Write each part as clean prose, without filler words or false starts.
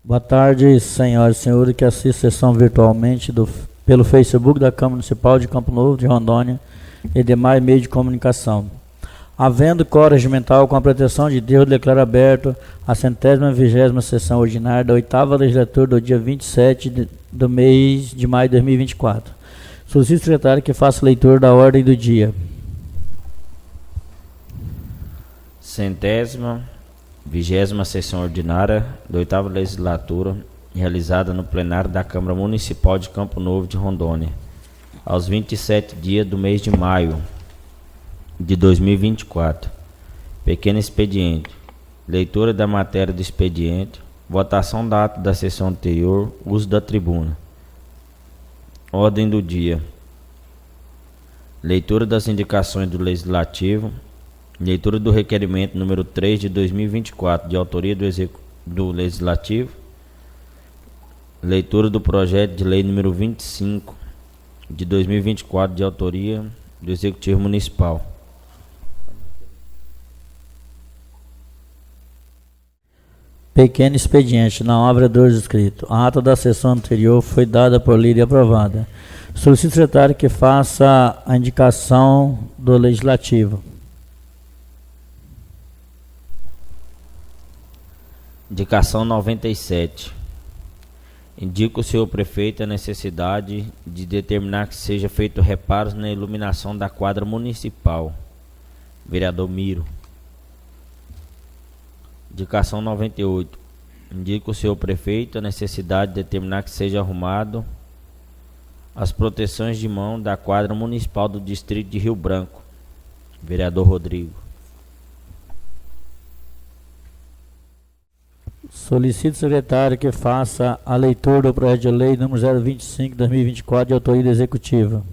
Boa tarde, senhoras e senhores que assistem a sessão virtualmente pelo Facebook da Câmara Municipal de Campo Novo de Rondônia e demais meios de comunicação. Havendo quórum regimental com a proteção de Deus, declaro aberto a 120ª sessão ordinária da 8ª legislatura do dia 27 do mês de maio de 2024. Solicito ao secretário que faça leitura da ordem do dia. 120ª sessão ordinária da 8ª legislatura, realizada no plenário da Câmara Municipal de Campo Novo de Rondônia, aos 27 dias do mês de maio de 2024. Pequeno expediente. Leitura da matéria do expediente. Votação da ata da sessão anterior. Uso da tribuna. Ordem do dia. Leitura das indicações do Legislativo. Leitura do requerimento número 3 de 2024, de autoria do Legislativo. Leitura do projeto de lei número 25 de 2024, de autoria do Executivo Municipal. Pequeno expediente. Não há vereadores inscritos. A ata da sessão anterior foi dada por lida e aprovada. Solicito ao secretário que faça a indicação do Legislativo. Indicação 97. Indica o senhor prefeito a necessidade de determinar que seja feito reparos na iluminação da quadra municipal. Vereador Miro. Indicação 98. Indica o senhor prefeito a necessidade de determinar que seja arrumado as proteções de mão da quadra municipal do distrito de Rio Branco. Vereador Rodrigo. Solicito ao secretário que faça a leitura do projeto de lei número 025/2024, de autoria do Executivo.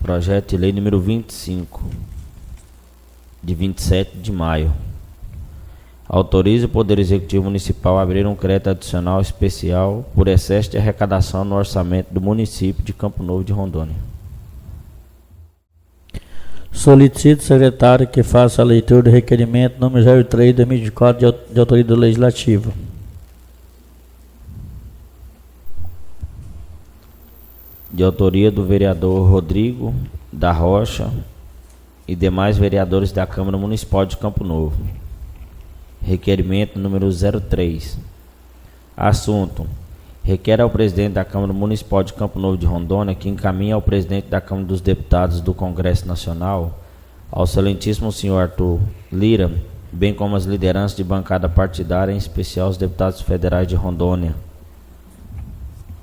Projeto de lei número 25, de 27 de maio. Autoriza o Poder Executivo Municipal a abrir um crédito adicional especial por excesso de arrecadação no orçamento do município de Campo Novo de Rondônia. Solicito ao secretário que faça a leitura do requerimento número 03/2024, de autoria do Legislativo. De autoria do vereador Rodrigo da Rocha e demais vereadores da Câmara Municipal de Campo Novo. Requerimento número 03. Assunto: requer ao presidente da Câmara Municipal de Campo Novo de Rondônia que encaminhe ao presidente da Câmara dos Deputados do Congresso Nacional, ao excelentíssimo senhor Arthur Lira, bem como as lideranças de bancada partidária, em especial os deputados federais de Rondônia,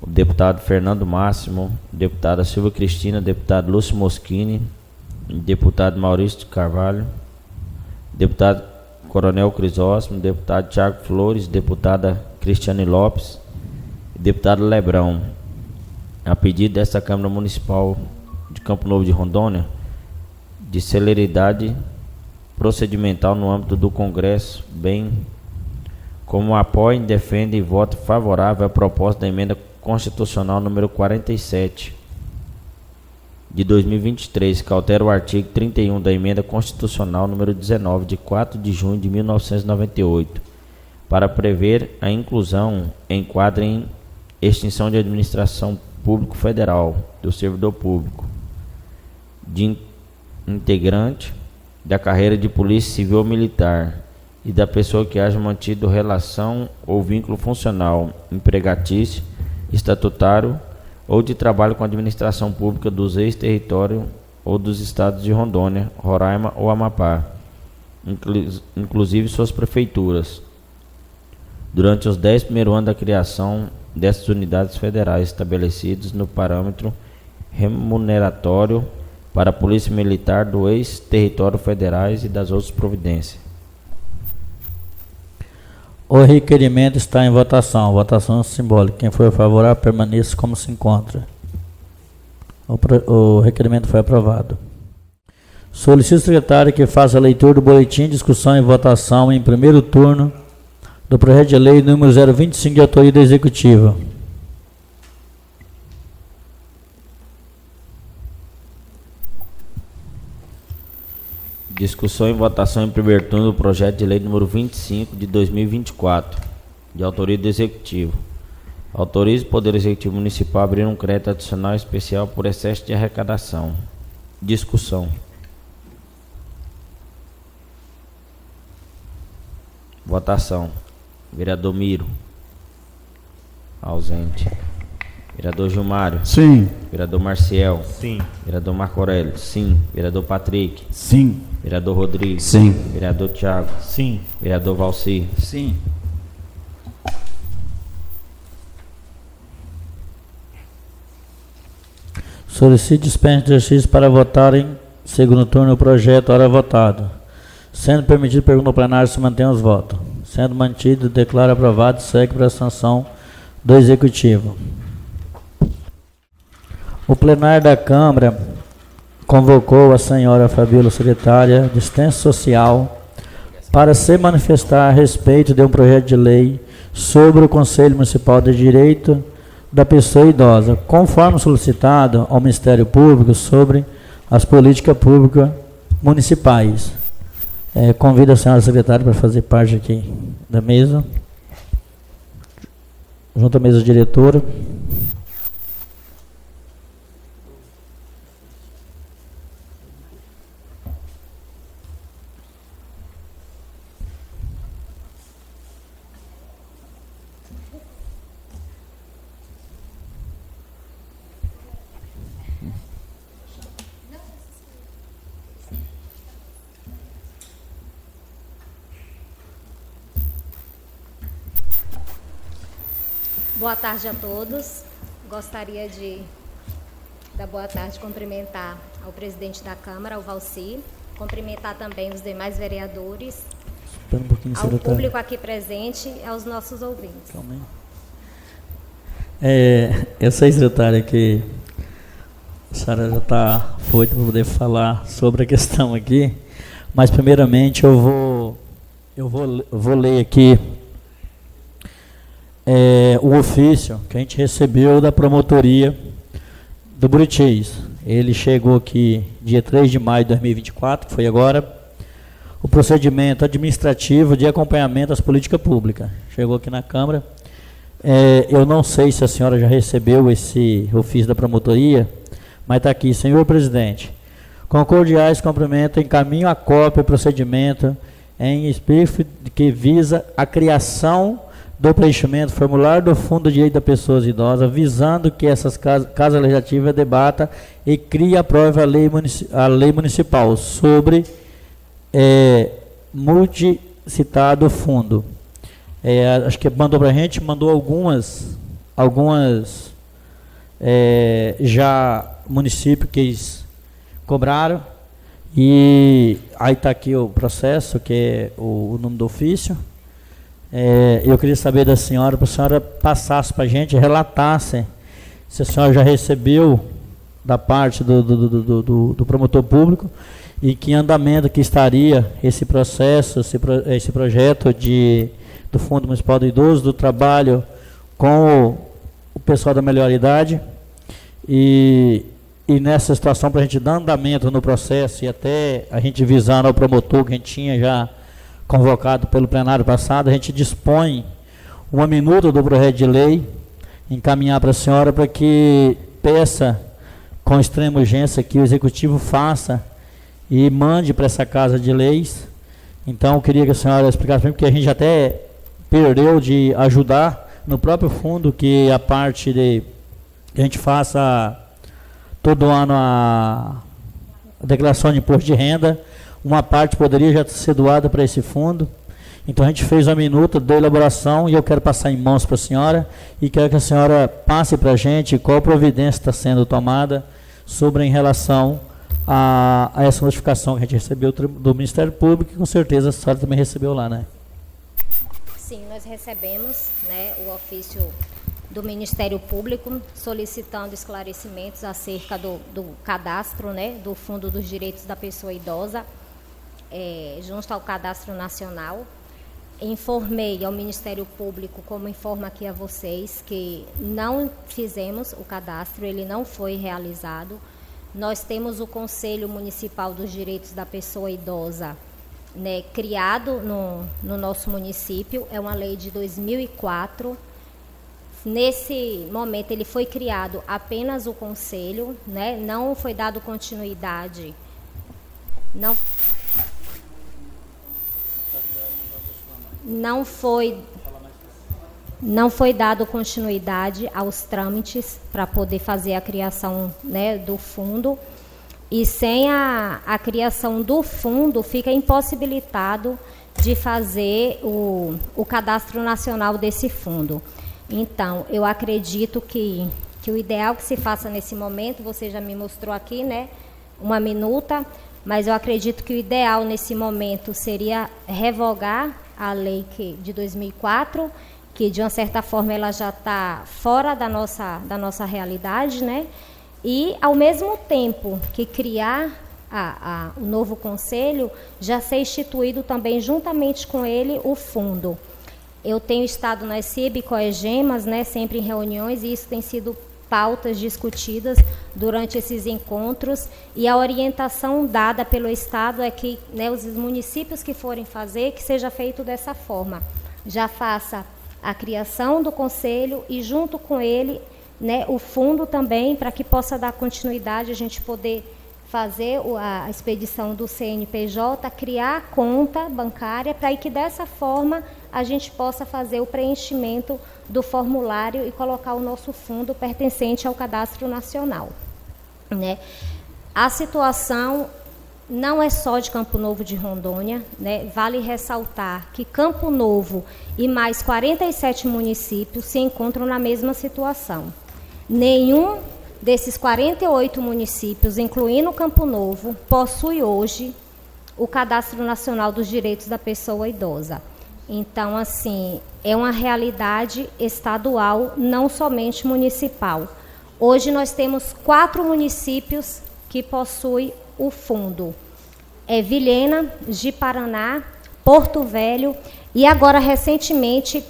o deputado Fernando Máximo, deputada Silvia Cristina, deputado Lúcio Moschini, deputado Maurício de Carvalho, deputado Coronel Crisóstomo, deputado Tiago Flores, deputada Cristiane Lopes, deputado Lebrão, a pedido desta Câmara Municipal de Campo Novo de Rondônia, de celeridade procedimental no âmbito do Congresso, bem como apoiem, defendem e votam favorável à proposta da emenda constitucional número 47 de 2023, que altera o artigo 31 da emenda constitucional número 19 de 4 de junho de 1998, para prever a inclusão em quadro em extinção de administração público federal do servidor público, de integrante da carreira de polícia civil ou militar e da pessoa que haja mantido relação ou vínculo funcional, empregatício, estatutário ou de trabalho com a administração pública dos ex-território ou dos estados de Rondônia, Roraima ou Amapá, inclusive suas prefeituras, durante os 10 primeiros anos da criação dessas unidades federais, estabelecidos no parâmetro remuneratório para a Polícia Militar do ex-território federais e das outras providências. O requerimento está em votação. Votação simbólica. Quem for favorável, permaneça como se encontra. O requerimento foi aprovado. Solicito ao secretário que faça a leitura do boletim, discussão e votação em primeiro turno do projeto de lei número 025, de autoria do Executivo. Discussão e votação em primeiro turno do projeto de lei número 25 de 2024, de autoria do Executivo. Autoriza o Poder Executivo Municipal a abrir um crédito adicional especial por excesso de arrecadação. Discussão. Votação. Vereador Miro. Ausente. Vereador Gilmário. Sim. Vereador Marciel. Sim. Vereador Marco Aurélio. Sim. Vereador Patrick. Sim. Vereador Rodrigo. Sim. Vereador Thiago. Sim. Vereador Valci. Sim. Solicito dispensa de exercício para votar em segundo turno o projeto hora votado. Sendo permitido, pergunta ao plenário se mantém os votos. Sendo mantido, declaro aprovado e segue para a sanção do Executivo. O plenário da Câmara convocou a senhora Fabíola, secretária de Assistência Social, para se manifestar a respeito de um projeto de lei sobre o Conselho Municipal de Direito da Pessoa Idosa, conforme solicitado ao Ministério Público sobre as políticas públicas municipais. Convido a senhora secretária para fazer parte aqui da mesa, junto à mesa diretora. Boa tarde a todos. Gostaria de dar boa tarde, cumprimentar ao presidente da Câmara, ao Valci, cumprimentar também os demais vereadores, ao público aqui presente e aos nossos ouvintes. Eu sei, secretária, que a senhora já está foita para poder falar sobre a questão aqui, mas primeiramente eu vou ler aqui o ofício que a gente recebeu da promotoria do Buritis. Ele chegou aqui dia 3 de maio de 2024, que foi agora, o procedimento administrativo de acompanhamento às políticas públicas. Chegou aqui na Câmara. Eu não sei se a senhora já recebeu esse ofício da promotoria, mas está aqui: senhor presidente, com cordiais cumprimentos, encaminho a cópia do procedimento em espírito que visa a criação do preenchimento formulário do Fundo de Direito das Pessoas Idosas, visando que essas Casa Legislativa debata e crie e aprove a lei municipal sobre multicitado fundo. Acho que mandou para a gente, mandou algumas já municípios que cobraram, e aí está aqui o processo, que é o nome do ofício. Eu queria saber da senhora, para a senhora passasse para a gente, relatasse se a senhora já recebeu da parte do promotor público e que andamento que estaria esse processo, esse projeto do Fundo Municipal do Idoso, do trabalho com o pessoal da melhor idade, e nessa situação, para a gente dar andamento no processo e até a gente visando ao promotor que a gente tinha já convocado pelo plenário passado, a gente dispõe uma minuta do projeto de lei, encaminhar para a senhora para que peça com extrema urgência que o Executivo faça e mande para essa Casa de Leis. Então, eu queria que a senhora explicasse para mim, porque a gente até perdeu de ajudar no próprio fundo, que a parte de que a gente faça todo ano a declaração de imposto de renda, uma parte poderia já ser doada para esse fundo. Então a gente fez uma minuta da elaboração e eu quero passar em mãos para a senhora e quero que a senhora passe para a gente qual providência está sendo tomada em relação a essa notificação que a gente recebeu do Ministério Público, e com certeza a senhora também recebeu lá, né? Sim, nós recebemos, né, o ofício do Ministério Público solicitando esclarecimentos acerca do cadastro, né, do Fundo dos Direitos da Pessoa Idosa, junto ao Cadastro Nacional. Informei ao Ministério Público, como informo aqui a vocês, que não fizemos o cadastro, ele não foi realizado. nós temos o Conselho Municipal dos Direitos da Pessoa Idosa, né, criado no nosso município. É uma lei de 2004. Nesse momento ele foi criado apenas o conselho, né, não foi dado continuidade, não foi dado continuidade aos trâmites para poder fazer a criação, né, do fundo. E sem a criação do fundo, fica impossibilitado de fazer o cadastro nacional desse fundo. Então, eu acredito que o ideal que se faça nesse momento, você já me mostrou aqui, né, uma minuta, mas eu acredito que o ideal nesse momento seria revogar a lei de 2004, que de uma certa forma ela já está fora da nossa realidade, né? E, ao mesmo tempo que criar o novo conselho, já ser instituído também, juntamente com ele, o fundo. Eu tenho estado nas CIB e COEGEMAS, né, sempre em reuniões, e isso tem sido pautas discutidas durante esses encontros, e a orientação dada pelo Estado é que, né, os municípios que forem fazer, que seja feito dessa forma. Já faça a criação do conselho e, junto com ele, né, o fundo também, para que possa dar continuidade, a gente poder fazer a expedição do CNPJ, criar a conta bancária, para que dessa forma a gente possa fazer o preenchimento do formulário e colocar o nosso fundo pertencente ao Cadastro Nacional, né? A situação não é só de Campo Novo de Rondônia, né? Vale ressaltar que Campo Novo e mais 47 municípios se encontram na mesma situação. Nenhum desses 48 municípios, incluindo Campo Novo, possui hoje o Cadastro Nacional dos Direitos da Pessoa Idosa. Então, assim, é uma realidade estadual, não somente municipal. Hoje nós temos 4 municípios que possuem o fundo. É Vilhena, Ji-Paraná, Porto Velho e agora, recentemente,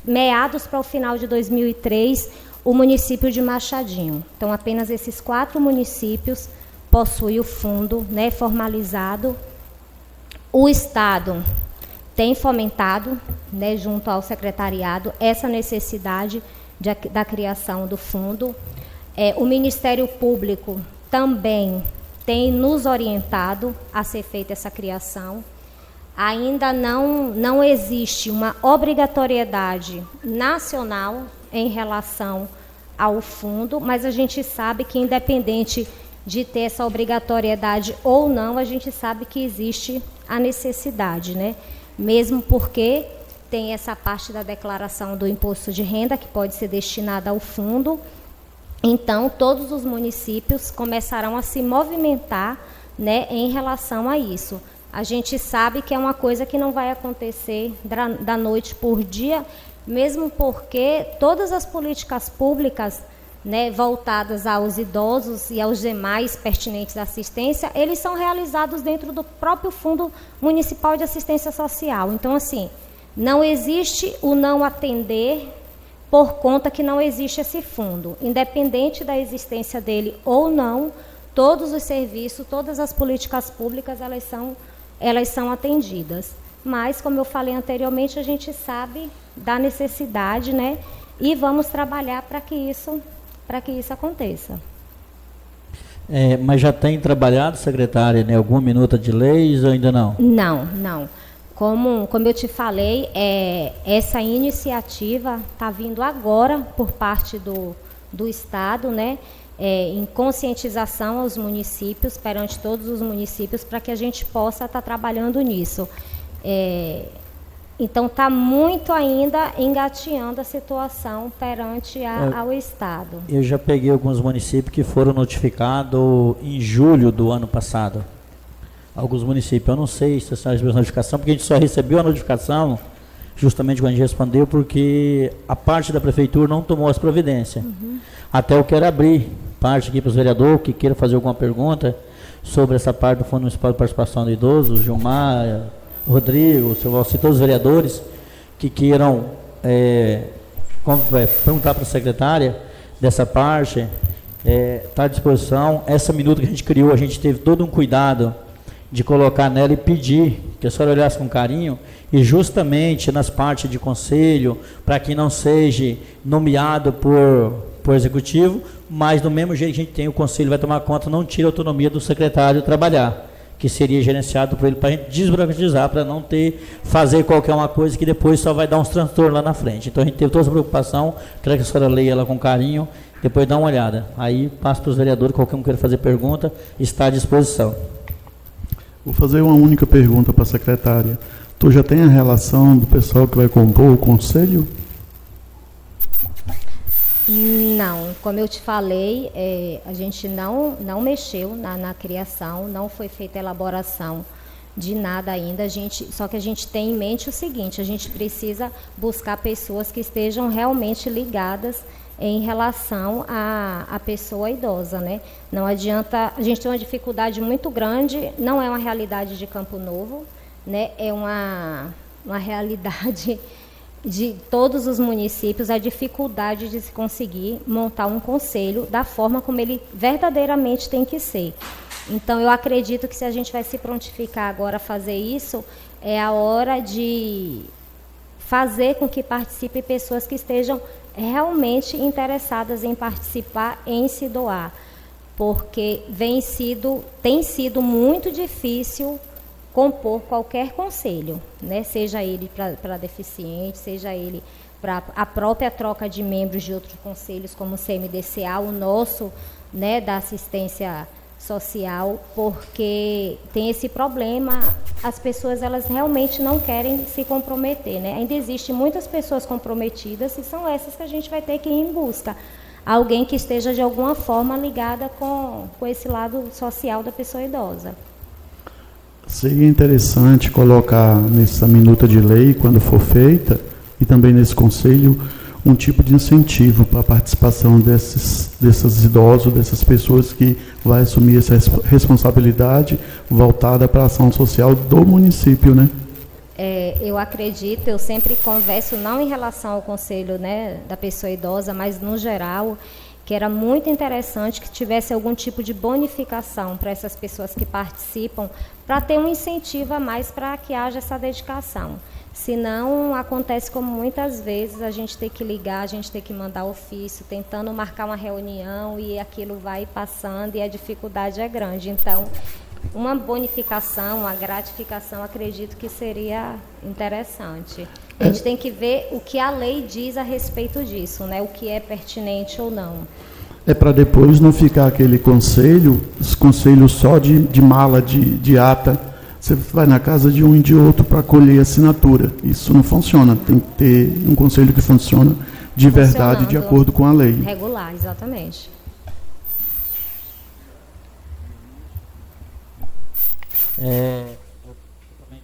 meados para o final de 2003, o município de Machadinho. Então, apenas esses 4 municípios possuem o fundo, né, formalizado. O Estado tem fomentado, né, junto ao secretariado, essa necessidade da criação do fundo. O Ministério Público também tem nos orientado a ser feita essa criação. Ainda não existe uma obrigatoriedade nacional em relação ao fundo, mas a gente sabe que, independente de ter essa obrigatoriedade ou não, a gente sabe que existe a necessidade, né? Mesmo porque tem essa parte da declaração do imposto de renda que pode ser destinada ao fundo. Então, todos os municípios começarão a se movimentar, né, em relação a isso. A gente sabe que é uma coisa que não vai acontecer da noite por dia, mesmo porque todas as políticas públicas, né, voltadas aos idosos e aos demais pertinentes à assistência, eles são realizados dentro do próprio Fundo Municipal de Assistência Social. Então, assim, não existe o não atender por conta que não existe esse fundo. Independente da existência dele ou não, todos os serviços, todas as políticas públicas, elas são atendidas. Mas, como eu falei anteriormente, a gente sabe da necessidade, né? E vamos trabalhar para que isso aconteça. Mas já tem trabalhado, secretária, em alguma minuta de leis ou ainda não? Não. Como eu te falei, essa iniciativa está vindo agora por parte do Estado, né? Em conscientização aos municípios, perante todos os municípios, para que a gente possa estar trabalhando nisso. Então, está muito ainda engateando a situação perante ao Estado. Eu já peguei alguns municípios que foram notificados em julho do ano passado. Alguns municípios, eu não sei se são as mesmas notificações, porque a gente só recebeu a notificação justamente quando a gente respondeu, porque a parte da prefeitura não tomou as providências. Até eu quero abrir parte aqui para os vereadores que queiram fazer alguma pergunta sobre essa parte do Fundo Municipal de Participação do Idoso, Gilmar, Rodrigo, seu Valci, todos os vereadores que queiram perguntar para a secretária dessa parte, está à disposição. Essa minuta que a gente criou, a gente teve todo um cuidado de colocar nela e pedir que a senhora olhasse com carinho, e justamente nas partes de conselho, para que não seja nomeado por executivo, mas do mesmo jeito que a gente tem, o conselho vai tomar conta, não tira a autonomia do secretário trabalhar, que seria gerenciado por ele, para a gente desburocratizar, para não fazer qualquer uma coisa que depois só vai dar uns transtornos lá na frente. Então a gente teve toda essa preocupação, quero que a senhora leia ela com carinho, depois dá uma olhada. Aí passa para os vereadores, qualquer um queira fazer pergunta, está à disposição. Vou fazer uma única pergunta para a secretária. Tu já tem a relação do pessoal que vai compor o conselho? Não, como eu te falei, a gente não mexeu na criação, não foi feita elaboração de nada ainda. Só que a gente tem em mente o seguinte: a gente precisa buscar pessoas que estejam realmente ligadas em relação à pessoa idosa, né? Não adianta, a gente tem uma dificuldade muito grande, não é uma realidade de Campo Novo, né? É uma realidade de todos os municípios, a dificuldade de se conseguir montar um conselho da forma como ele verdadeiramente tem que ser. Então, eu acredito que se a gente vai se prontificar agora a fazer isso, é a hora de fazer com que participem pessoas que estejam realmente interessadas em participar, em se doar, porque tem sido muito difícil compor qualquer conselho, né? Seja ele para deficiente, seja ele para a própria troca de membros de outros conselhos, como o CMDCA, o nosso, né, da assistência social, porque tem esse problema, as pessoas elas realmente não querem se comprometer, né? Ainda existem muitas pessoas comprometidas e são essas que a gente vai ter que ir em busca. Alguém que esteja de alguma forma ligada com esse lado social da pessoa idosa. Seria interessante colocar nessa minuta de lei, quando for feita, e também nesse conselho, um tipo de incentivo para a participação desses idosos, dessas pessoas que vai assumir essa responsabilidade voltada para a ação social do município, né? Eu acredito, eu sempre converso, não em relação ao conselho, né, da pessoa idosa, mas no geral, que era muito interessante que tivesse algum tipo de bonificação para essas pessoas que participam, para ter um incentivo a mais para que haja essa dedicação. Senão, acontece como muitas vezes a gente tem que ligar, a gente tem que mandar ofício, tentando marcar uma reunião e aquilo vai passando e a dificuldade é grande. Então, uma bonificação, uma gratificação, acredito que seria interessante. A gente tem que ver o que a lei diz a respeito disso, né? O que é pertinente ou não. É para depois não ficar aquele conselho, os conselhos só de mala, de ata. Você vai na casa de um e de outro para colher assinatura. Isso não funciona. Tem que ter um conselho que funciona de verdade, de acordo com a lei. Regular, exatamente. Eu também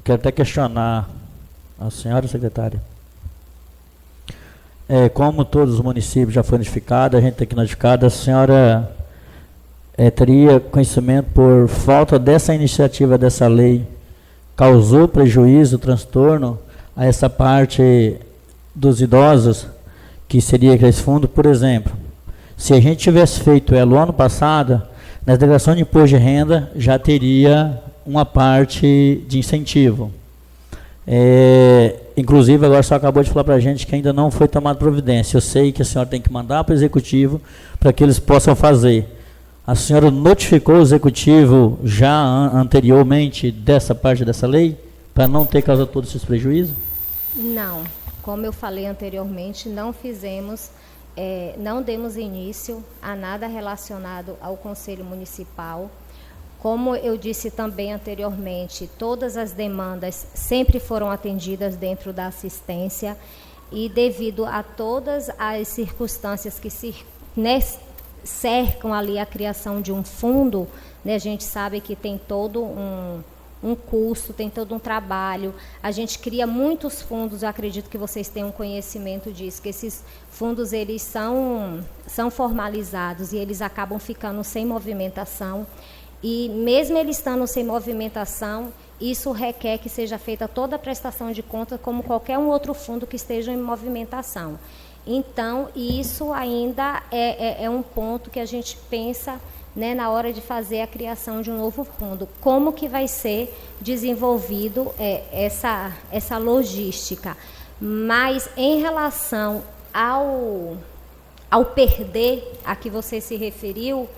quero até questionar a senhora secretária. Como todos os municípios já foram notificados, a gente tem que notificar, a senhora teria conhecimento por falta dessa iniciativa dessa lei, causou prejuízo, transtorno a essa parte dos idosos, que seria esse fundo, por exemplo, se a gente tivesse feito ela o ano passado, na declaração de imposto de renda já teria uma parte de incentivo. Inclusive, agora só acabou de falar para a gente que ainda não foi tomada providência. Eu sei que a senhora tem que mandar para o executivo para que eles possam fazer. A senhora notificou o executivo já anteriormente dessa parte dessa lei, para não ter causado todos esses prejuízos? Não. Como eu falei anteriormente, não fizemos, não demos início a nada relacionado ao Conselho Municipal. Como eu disse também anteriormente, todas as demandas sempre foram atendidas dentro da assistência e devido a todas as circunstâncias que cercam ali a criação de um fundo, né, a gente sabe que tem todo um custo, tem todo um trabalho. A gente cria muitos fundos, eu acredito que vocês tenham conhecimento disso, que esses fundos eles são formalizados e eles acabam ficando sem movimentação. E mesmo eles estando sem movimentação, isso requer que seja feita toda a prestação de conta como qualquer um outro fundo que esteja em movimentação. Então, isso ainda é um ponto que a gente pensa, né, na hora de fazer a criação de um novo fundo. Como que vai ser desenvolvido essa logística? Mas, em relação ao perder a que você se referiu,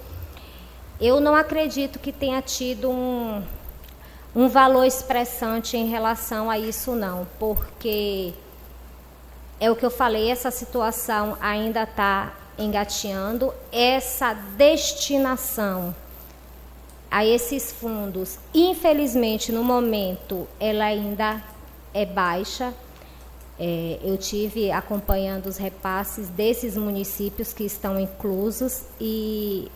eu não acredito que tenha tido um valor expressante em relação a isso, não, porque é o que eu falei, essa situação ainda está engateando, essa destinação a esses fundos, infelizmente, no momento, ela ainda é baixa. Eu tive acompanhando os repasses desses municípios que estão inclusos e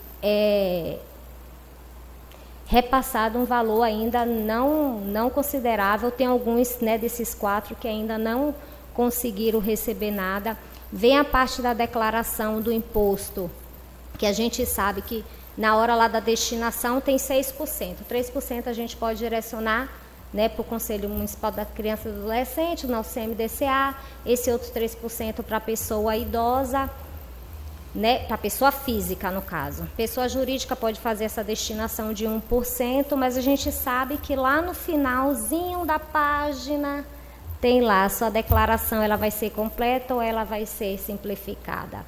repassado um valor ainda não considerável. Tem alguns, né, desses 4 que ainda não conseguiram receber nada. Vem a parte da declaração do imposto, que a gente sabe que na hora lá da destinação tem 6%. 3% a gente pode direcionar, né, para o Conselho Municipal da Criança e do Adolescente, o nosso CMDCA, esse outro 3% para a pessoa idosa, né, para a pessoa física, no caso. Pessoa jurídica pode fazer essa destinação de 1%, mas a gente sabe que lá no finalzinho da página tem lá a sua declaração, ela vai ser completa ou ela vai ser simplificada.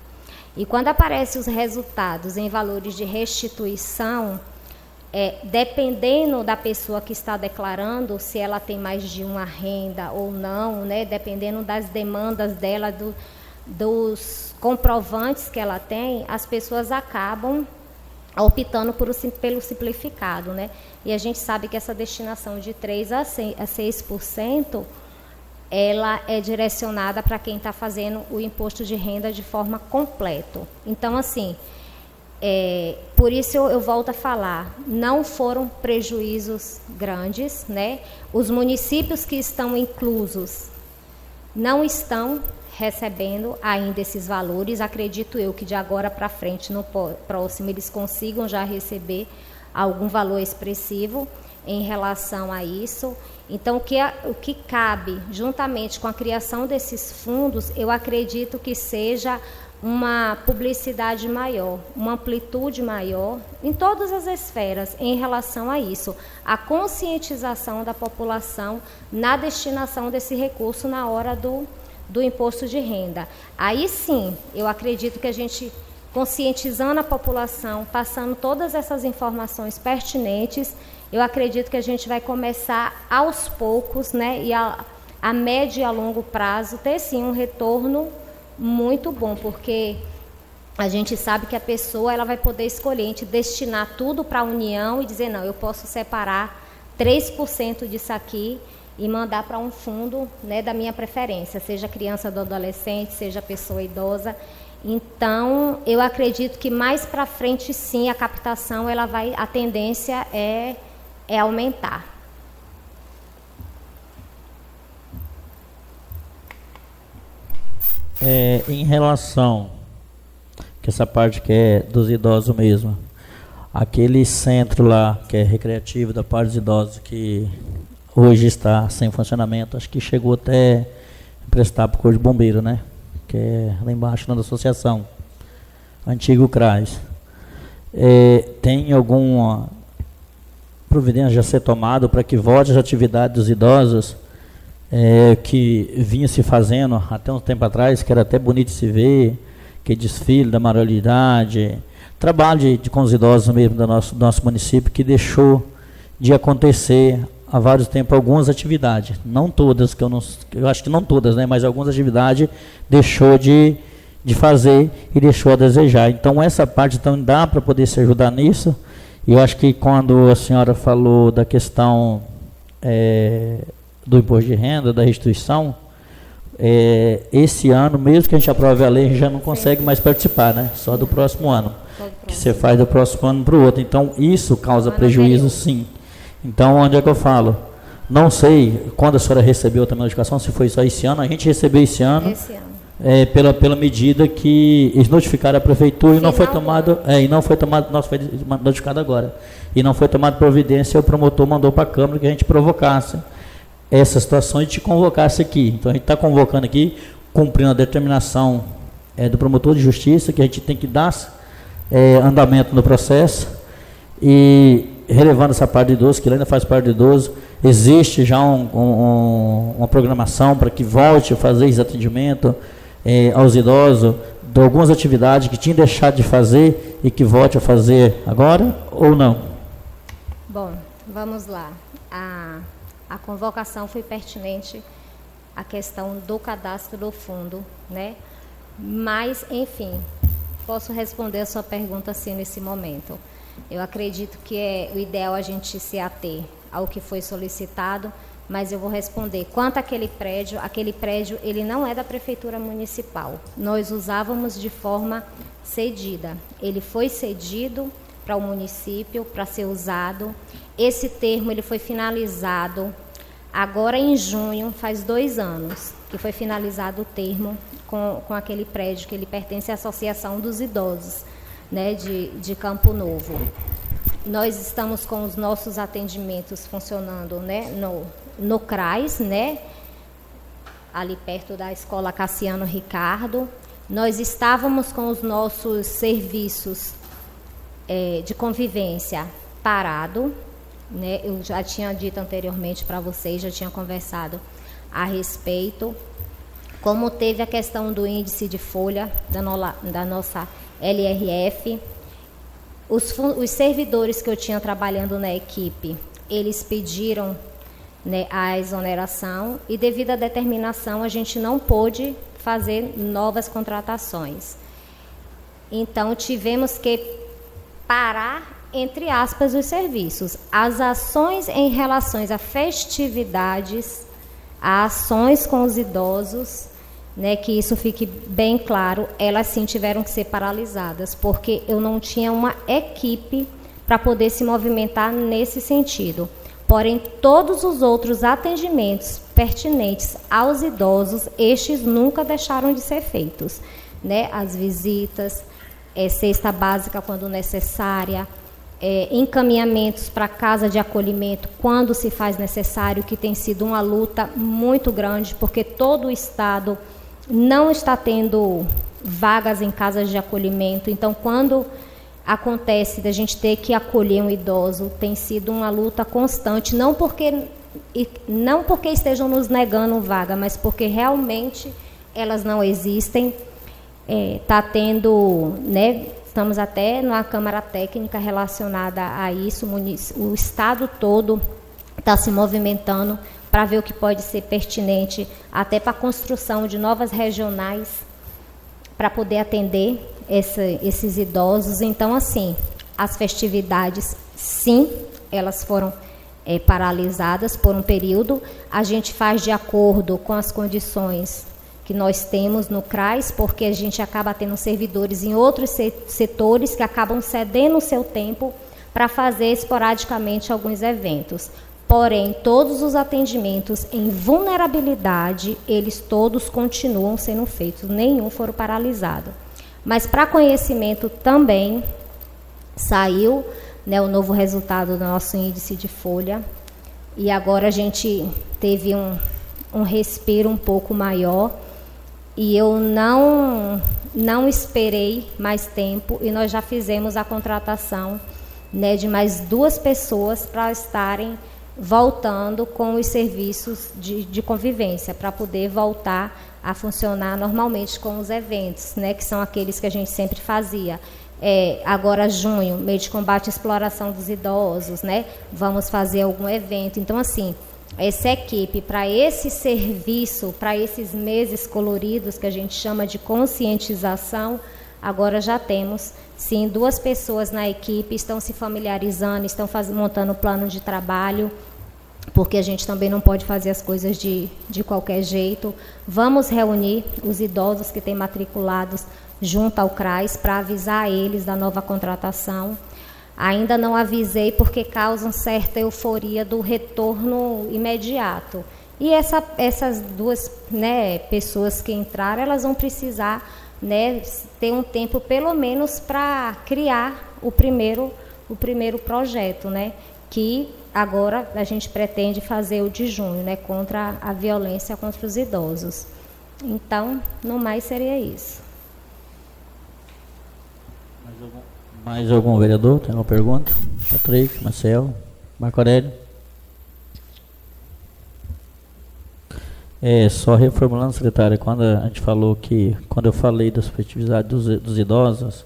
E quando aparecem os resultados em valores de restituição, dependendo da pessoa que está declarando, se ela tem mais de uma renda ou não, né, dependendo das demandas dela, dos comprovantes que ela tem, as pessoas acabam optando pelo simplificado, né? E a gente sabe que essa destinação de 3% a 6%, ela é direcionada para quem está fazendo o imposto de renda de forma completa. Então, assim, por isso eu volto a falar, não foram prejuízos grandes, né? Os municípios que estão inclusos não estão recebendo ainda esses valores. Acredito eu que de agora para frente, no próximo, eles consigam já receber algum valor expressivo em relação a isso. Então, o que cabe, juntamente com a criação desses fundos, eu acredito que seja uma publicidade maior, uma amplitude maior em todas as esferas em relação a isso, a conscientização da população na destinação desse recurso na hora do imposto de renda. Aí sim, eu acredito que a gente, conscientizando a população, passando todas essas informações pertinentes, eu acredito que a gente vai começar aos poucos, né, e a médio e a longo prazo, ter sim um retorno muito bom, porque a gente sabe que a pessoa ela vai poder escolher entre destinar tudo para a União e dizer, não, eu posso separar 3% disso aqui e mandar para um fundo, né, da minha preferência, seja criança ou adolescente, seja pessoa idosa. Então, eu acredito que mais para frente, sim, a captação, a tendência é aumentar. Em relação, que essa parte que é dos idosos mesmo, aquele centro lá, que é recreativo da parte dos idosos, que hoje está sem funcionamento, acho que chegou até emprestar para o Corpo de Bombeiro, né? Que é lá embaixo, na associação, antigo CRAS. Tem alguma providência já ser tomada para que volte às atividades dos idosos que vinha se fazendo até um tempo atrás, que era até bonito de se ver, que desfile da maioridade, trabalho com os idosos mesmo do nosso município, que deixou de acontecer há vários tempos algumas atividades, não todas, eu acho que não todas, né, mas algumas atividades deixou de fazer e deixou a desejar. Então essa parte então dá para poder se ajudar nisso. E eu acho que quando a senhora falou da questão do imposto de renda, da restituição, esse ano, mesmo que a gente aprove a lei, a gente já não consegue mais participar, né? Só do próximo ano, que você faz do próximo ano para o outro. Então isso causa prejuízo, sim. Então, onde é que eu falo? Não sei quando a senhora recebeu também a notificação, se foi só esse ano. A gente recebeu esse ano. Pela medida que eles notificaram a prefeitura e não foi tomado, nós foi notificado agora, e não foi tomada providência, o promotor mandou para a Câmara que a gente provocasse essa situação e te convocasse aqui. Então a gente está convocando aqui, cumprindo a determinação do promotor de justiça, que a gente tem que dar andamento no processo, e relevando essa parte do idoso, que ele ainda faz parte do idoso, existe já uma programação para que volte a fazer esse atendimento aos idosos, de algumas atividades que tinha deixado de fazer e que volte a fazer agora, ou não? Bom, vamos lá. A convocação foi pertinente à questão do cadastro do fundo, né? Mas, enfim, posso responder a sua pergunta assim nesse momento. Eu acredito que é o ideal a gente se ater ao que foi solicitado, mas eu vou responder. Quanto àquele prédio ele não é da Prefeitura Municipal. Nós usávamos de forma cedida. Ele foi cedido para o município, para ser usado. Esse termo ele foi finalizado agora em junho, faz 2 anos, que foi finalizado o termo com aquele prédio, que ele pertence à Associação dos Idosos, né, de Campo Novo. Nós estamos com os nossos atendimentos funcionando, né, no CRAS, né, ali perto da Escola Cassiano Ricardo. Nós estávamos com os nossos serviços de convivência parado, né? Eu já tinha dito anteriormente para vocês, já tinha conversado a respeito. Como teve a questão do índice de folha da nossa LRF, os servidores que eu tinha trabalhando na equipe, eles pediram, né, a exoneração, e devido à determinação a gente não pôde fazer novas contratações. Então tivemos que parar, entre aspas, os serviços. As ações em relação a festividades, a ações com os idosos, né, que isso fique bem claro, elas sim tiveram que ser paralisadas, porque eu não tinha uma equipe para poder se movimentar nesse sentido. Porém, todos os outros atendimentos pertinentes aos idosos, estes nunca deixaram de ser feitos, né? As visitas, cesta básica quando necessária, encaminhamentos para casa de acolhimento quando se faz necessário, que tem sido uma luta muito grande, porque todo o estado não está tendo vagas em casas de acolhimento. Então, quando acontece da gente ter que acolher um idoso, tem sido uma luta constante, não porque estejam nos negando vaga, mas porque realmente elas não existem. Está tendo, né, estamos até numa Câmara Técnica relacionada a isso, o estado todo está se movimentando para ver o que pode ser pertinente, até para a construção de novas regionais, para poder atender esses idosos. Então, assim, as festividades, sim, elas foram paralisadas por um período. A gente faz de acordo com as condições que nós temos no CRAS, porque a gente acaba tendo servidores em outros setores que acabam cedendo o seu tempo para fazer esporadicamente alguns eventos. Porém, todos os atendimentos em vulnerabilidade, eles todos continuam sendo feitos, nenhum foram paralisados. Mas, para conhecimento também, saiu, né, o novo resultado do nosso índice de folha, e agora a gente teve um respiro um pouco maior, e eu não esperei mais tempo, e nós já fizemos a contratação, né, de mais 2 pessoas para estarem voltando com os serviços de convivência, para poder voltar a funcionar normalmente com os eventos, né, que são aqueles que a gente sempre fazia. Agora, junho, mês de combate à exploração dos idosos, né, vamos fazer algum evento. Então, assim, essa equipe, para esse serviço, para esses meses coloridos, que a gente chama de conscientização, agora já temos, sim, 2 pessoas na equipe, estão se familiarizando, estão montando plano de trabalho, porque a gente também não pode fazer as coisas de qualquer jeito. Vamos reunir os idosos que têm matriculados junto ao CRAS para avisar eles da nova contratação. Ainda não avisei porque causam certa euforia do retorno imediato. E essas 2, né, pessoas que entraram, elas vão precisar, né, ter um tempo pelo menos para criar o primeiro projeto, né, que agora a gente pretende fazer o de junho, né, contra a violência contra os idosos. Então, no mais seria isso. Mais algum vereador tem uma pergunta? Patrick, Marcelo, Marco Aurélio? Só reformulando, secretária, quando eu falei da subjetividade dos idosos,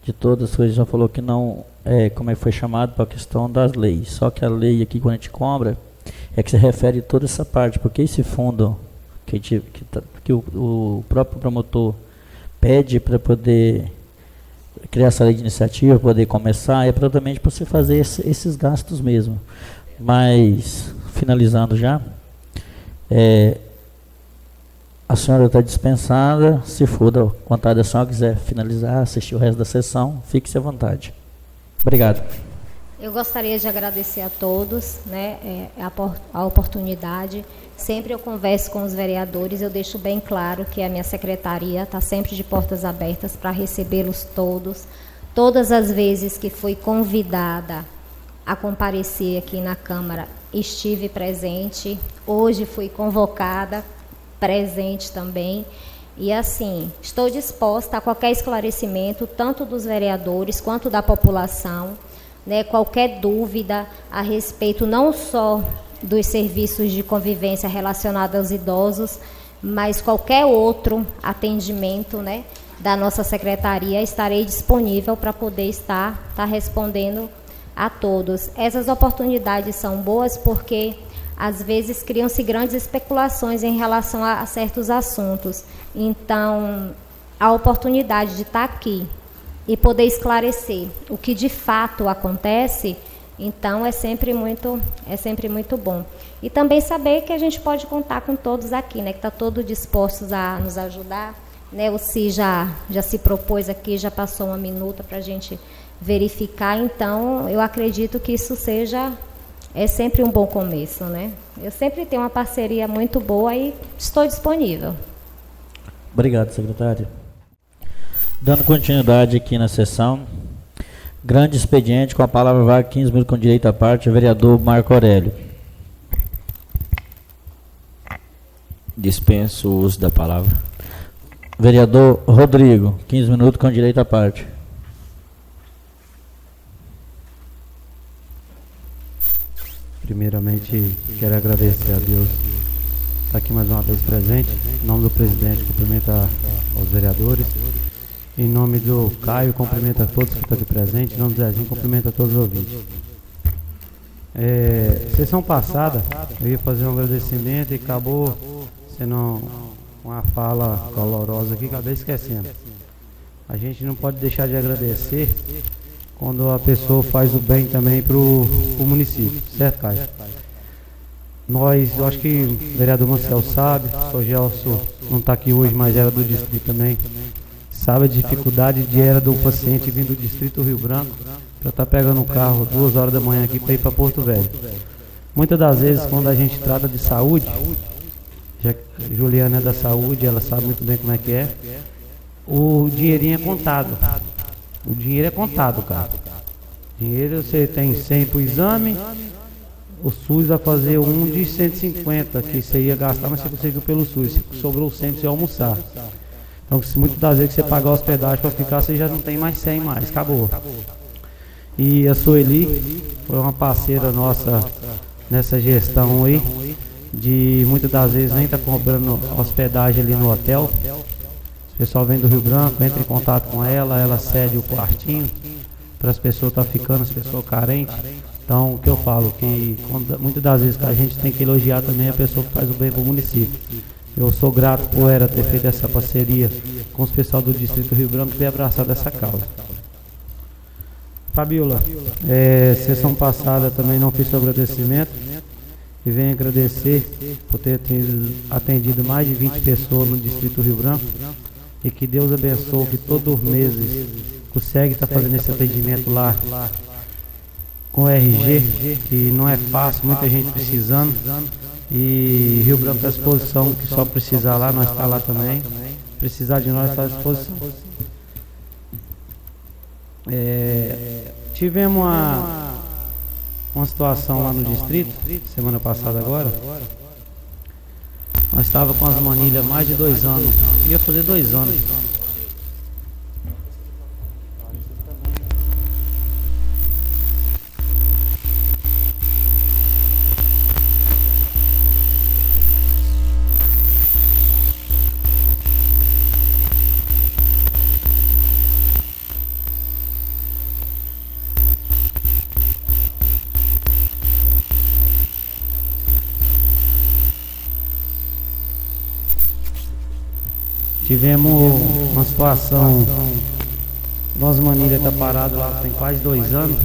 de todas as coisas, já falou que não, como é que foi chamado para a questão das leis. Só que a lei aqui, quando a gente cobra, é que se refere a toda essa parte, porque esse fundo que o próprio promotor pede para poder criar essa lei de iniciativa, poder começar, é provavelmente para você fazer esses gastos mesmo. Mas, finalizando já, a senhora está dispensada. Se for da vontade da senhora, quiser finalizar, assistir o resto da sessão, fique-se à vontade. Obrigado. Eu gostaria de agradecer a todos, né, a oportunidade. Sempre eu converso com os vereadores, eu deixo bem claro que a minha secretaria está sempre de portas abertas para recebê-los todos. Todas as vezes que fui convidada a comparecer aqui na Câmara, estive presente. Hoje fui convocada, presente também. E assim, estou disposta a qualquer esclarecimento, tanto dos vereadores quanto da população, né, qualquer dúvida a respeito não só dos serviços de convivência relacionados aos idosos, mas qualquer outro atendimento, né, da nossa secretaria, estarei disponível para poder estar respondendo a todos. Essas oportunidades são boas porque, às vezes, criam-se grandes especulações em relação a certos assuntos. Então, a oportunidade de estar aqui e poder esclarecer o que de fato acontece, então é sempre muito bom. E também saber que a gente pode contar com todos aqui, né, que está todos dispostos a nos ajudar, né? O CI já se propôs aqui, já passou uma minuta para a gente verificar, então eu acredito que isso é sempre um bom começo, né? Eu sempre tenho uma parceria muito boa e estou disponível. Obrigado, secretário. Dando continuidade aqui na sessão, grande expediente, com a palavra vaga 15 minutos com direito à parte, o vereador Marco Aurélio. Dispenso o uso da palavra. Vereador Rodrigo, 15 minutos com direito à parte. Primeiramente, quero agradecer a Deus estar aqui mais uma vez presente. Em nome do presidente, cumprimento aos vereadores. Em nome do Caio, cumprimento a todos que estão aqui presentes. Em nome do Zezinho, cumprimento a todos os ouvintes. Sessão passada, eu ia fazer um agradecimento e acabou sendo uma fala calorosa aqui, acabei esquecendo. A gente não pode deixar de agradecer quando a pessoa faz o bem também para o município, certo, Caio? Eu acho que o vereador Marcel sabe, o Sr. Gelson não está aqui hoje, mas era do distrito também, sabe a dificuldade era do paciente vindo do distrito Rio Branco para estar pegando um carro 2 horas da manhã aqui para ir para Porto Velho. Muitas das vezes, quando a gente trata de saúde, já que a Juliana é da saúde, ela sabe muito bem como é que é, o dinheirinho é contado. O dinheiro é contado, cara. Dinheiro você tem 100 para o exame, o SUS vai fazer um de 150 que você ia gastar, mas você conseguiu pelo SUS. Sobrou 100 para você almoçar. Então, muitas das vezes que você pagar a hospedagem para ficar, você já não tem mais 100 mais, acabou. E a Sueli foi uma parceira nossa nessa gestão aí, de muitas das vezes nem tá cobrando hospedagem ali no hotel. O pessoal vem do Rio Branco, entra em contato com ela cede o quartinho para as pessoas estar ficando, as pessoas carentes. Então, o que eu falo, que muitas das vezes que a gente tem que elogiar também a pessoa que faz o bem para o município. Eu sou grato por ela ter feito essa parceria com os pessoal do Distrito Rio Branco e ter abraçado essa causa. Fabiola, sessão passada também não fiz seu agradecimento e venho agradecer por ter atendido mais de 20 pessoas no Distrito Rio Branco e que Deus abençoe que todos os meses consegue estar fazendo esse atendimento lá com o RG, que não é fácil, muita gente precisando. E Rio Branco está à disposição, que só precisar lá, nós está lá também. Precisar de nós, está à disposição. Tivemos uma situação lá no distrito, semana passada agora. Nós estávamos com as manilhas mais de 2 anos. Ia fazer 2 anos. Tivemos uma situação, nossa manilha está parada lá tem quase 2 anos,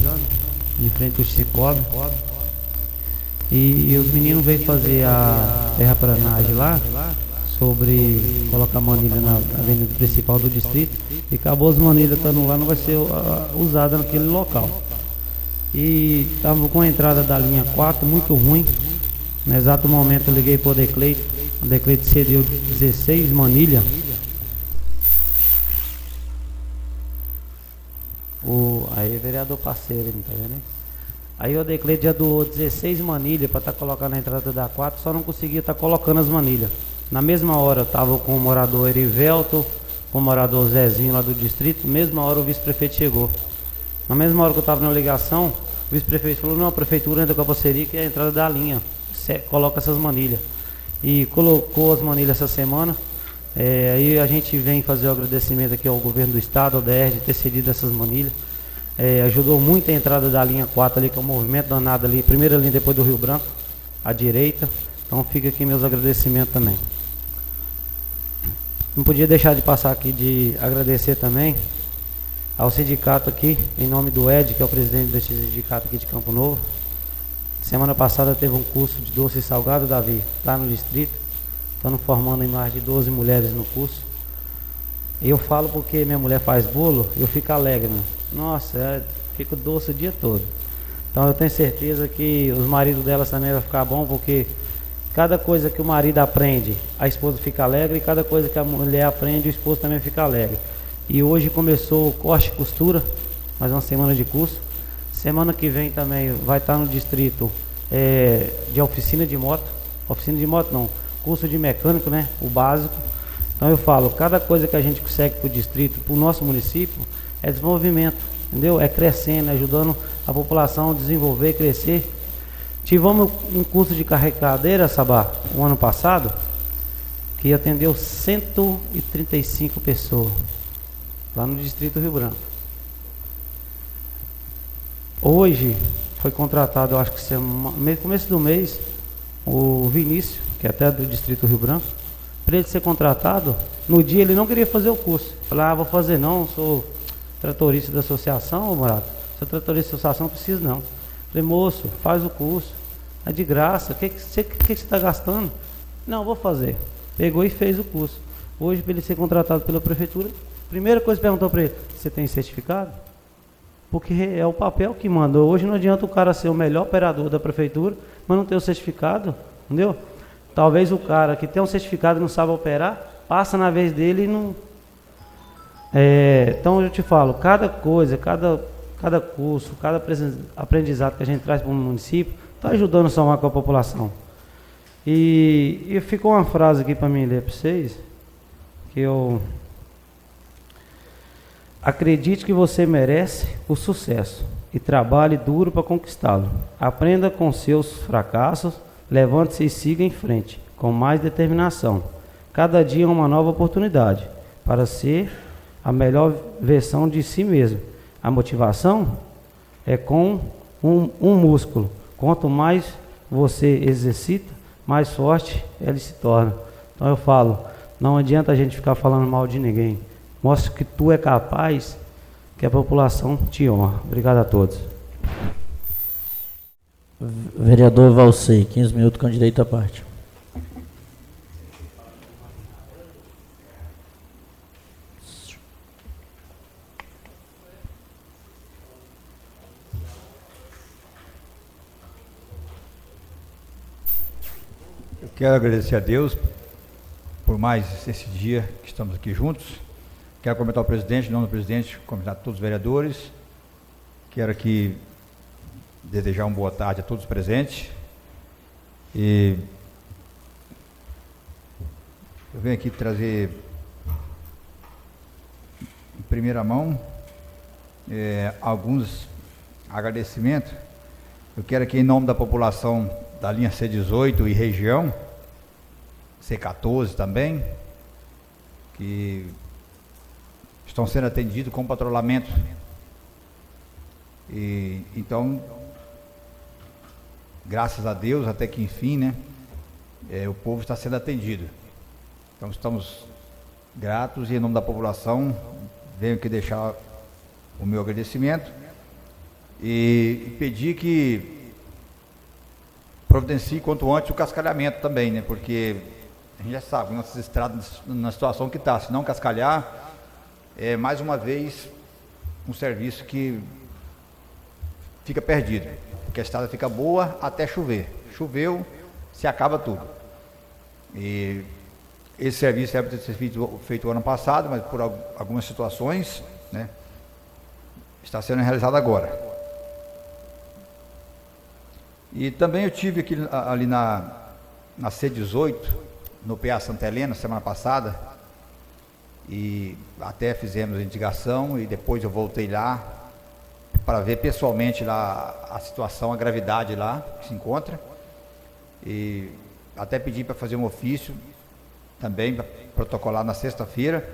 de frente ao Cicobi. E os meninos veio fazer a terraplanagem lá, sobre colocar manilha na avenida principal do distrito, e acabou as manilhas estando lá, não vai ser usada naquele local. E estava com a entrada da linha 4 muito ruim. No exato momento eu liguei para o Decleito cedeu 16 manilhas. Aí vereador parceiro, tá vendo? Aí o Decleito já doou 16 manilhas para estar colocando na entrada da 4, só não conseguia estar colocando as manilhas. Na mesma hora eu estava com o morador Erivelto, com o morador Zezinho lá do distrito, mesma hora o vice-prefeito chegou. Na mesma hora que eu estava na ligação, o vice-prefeito falou, não, a prefeitura entra com a parceria que é a entrada da linha, coloca essas manilhas. E colocou as manilhas essa semana. Aí a gente vem fazer o agradecimento aqui ao governo do estado, ao DR, de ter cedido essas manilhas. Ajudou muito a entrada da linha 4 ali, que é um movimento danado ali, primeira linha depois do Rio Branco, à direita. Então fica aqui meus agradecimentos também. Não podia deixar de passar aqui de agradecer também ao sindicato aqui, em nome do Ed, que é o presidente desse sindicato aqui de Campo Novo. Semana passada teve um curso de doce e salgado, Davi, lá no distrito. Estamos formando em mais de 12 mulheres no curso. E eu falo porque minha mulher faz bolo, eu fico alegre, né? Nossa, fico doce o dia todo. Então eu tenho certeza que os maridos delas também vai ficar bom, porque cada coisa que o marido aprende, a esposa fica alegre, e cada coisa que a mulher aprende, o esposo também fica alegre. E hoje começou o corte e costura, mais uma semana de curso. Semana que vem também vai estar no distrito de oficina de moto não, curso de mecânico, né, o básico. Então eu falo, cada coisa que a gente consegue para o distrito, para o nosso município, é desenvolvimento, entendeu? É crescendo, ajudando a população a desenvolver, crescer. Tivemos um curso de carregadeira, Sabá, o ano passado, que atendeu 135 pessoas, lá no distrito Rio Branco. Hoje foi contratado, eu acho que no começo do mês, o Vinícius, que é até do distrito Rio Branco. Para ele ser contratado, no dia ele não queria fazer o curso. Falei, vou fazer não, sou tratorista da associação, Morato. Sou tratorista da associação, não preciso não. Falei, moço, faz o curso, é de graça, o que você está gastando? Não, vou fazer. Pegou e fez o curso. Hoje, para ele ser contratado pela prefeitura, primeira coisa que perguntou para ele, você tem certificado? Porque é o papel que mandou. Hoje não adianta o cara ser o melhor operador da prefeitura, mas não ter o certificado, entendeu? Talvez o cara que tem um certificado e não sabe operar, passa na vez dele e não... Então eu te falo, cada coisa, cada curso, cada aprendizado que a gente traz para o município, está ajudando a somar com a população. E ficou uma frase aqui para mim ler para vocês, que eu... Acredite que você merece o sucesso e trabalhe duro para conquistá-lo. Aprenda com seus fracassos, levante-se e siga em frente, com mais determinação. Cada dia é uma nova oportunidade para ser a melhor versão de si mesmo. A motivação é com um músculo. Quanto mais você exercita, mais forte ele se torna. Então eu falo, não adianta a gente ficar falando mal de ninguém. Mostre que tu é capaz, que a população te honra. Obrigado a todos. Vereador Valcei, 15 minutos com direito à parte. Eu quero agradecer a Deus por mais esse dia que estamos aqui juntos. Quero cumprimentar o presidente, em nome do presidente, cumprimentar todos os vereadores. Quero aqui desejar uma boa tarde a todos os presentes. E eu venho aqui trazer em primeira mão alguns agradecimentos. Eu quero aqui, em nome da população da linha C18 e região, C14 também, que estão sendo atendidos com patrulhamento. E então, graças a Deus, até que enfim, né, o povo está sendo atendido. Então estamos gratos e em nome da população venho aqui deixar o meu agradecimento e pedir que providencie quanto antes o cascalhamento também, né? Porque a gente já sabe, nossas estradas na situação que está, se não cascalhar, é mais uma vez um serviço que fica perdido, porque a estrada fica boa até chover. Choveu, se acaba tudo. E esse serviço deve ter sido feito ano passado, mas por algumas situações, né, está sendo realizado agora. E também eu tive aqui ali na C18, no PA Santa Helena, semana passada, e até fizemos a indicação e depois eu voltei lá para ver pessoalmente lá a situação, a gravidade lá que se encontra, e até pedi para fazer um ofício também para protocolar na sexta-feira,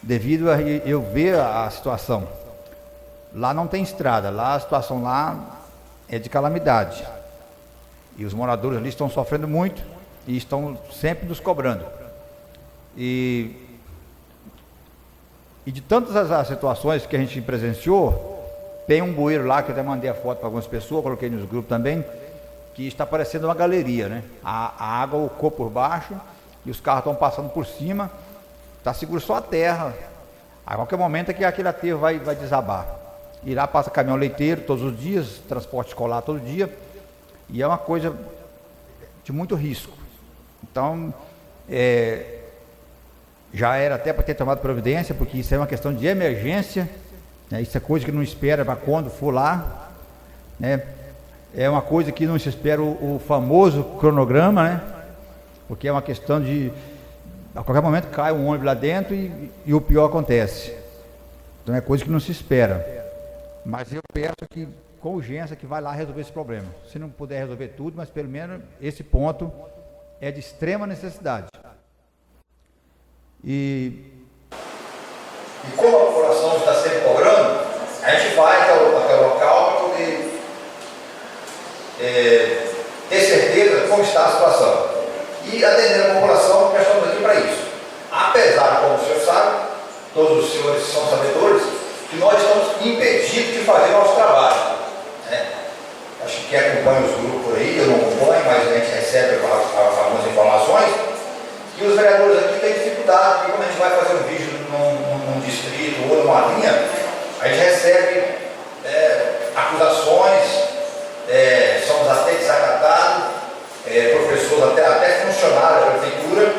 devido a eu ver a situação. Lá não tem estrada, lá a situação lá é de calamidade. E os moradores ali estão sofrendo muito e estão sempre nos cobrando. E de tantas as situações que a gente presenciou, tem um bueiro lá que eu até mandei a foto para algumas pessoas, coloquei nos grupos também, que está parecendo uma galeria, né? A água ocou por baixo e os carros estão passando por cima, está seguro só a terra. A qualquer momento é que aquele aterro vai desabar. E lá passa caminhão leiteiro todos os dias, transporte escolar todo dia, e é uma coisa de muito risco. Então, já era até para ter tomado providência, porque isso é uma questão de emergência, né? Isso é coisa que não espera para quando for lá, né? É uma coisa que não se espera o famoso cronograma, né? Porque é uma questão de, a qualquer momento cai um ônibus lá dentro e o pior acontece. Então é coisa que não se espera. Mas eu peço que, com urgência, que vai lá resolver esse problema. Se não puder resolver tudo, mas pelo menos esse ponto é de extrema necessidade. E como a população está sempre cobrando, a gente vai até o local para poder ter certeza de como está a situação. E atender a população, nós estamos aqui para isso. Apesar, como o senhor sabe, todos os senhores são sabedores, que nós estamos impedidos de fazer nosso trabalho, né? Acho que quem acompanha os grupos por aí, eu não acompanho, mas a gente recebe algumas informações, que os vereadores aqui têm dificuldade, porque quando a gente vai fazer um vídeo num distrito ou numa linha, a gente recebe acusações, somos até desacatados, professores, até funcionários da prefeitura,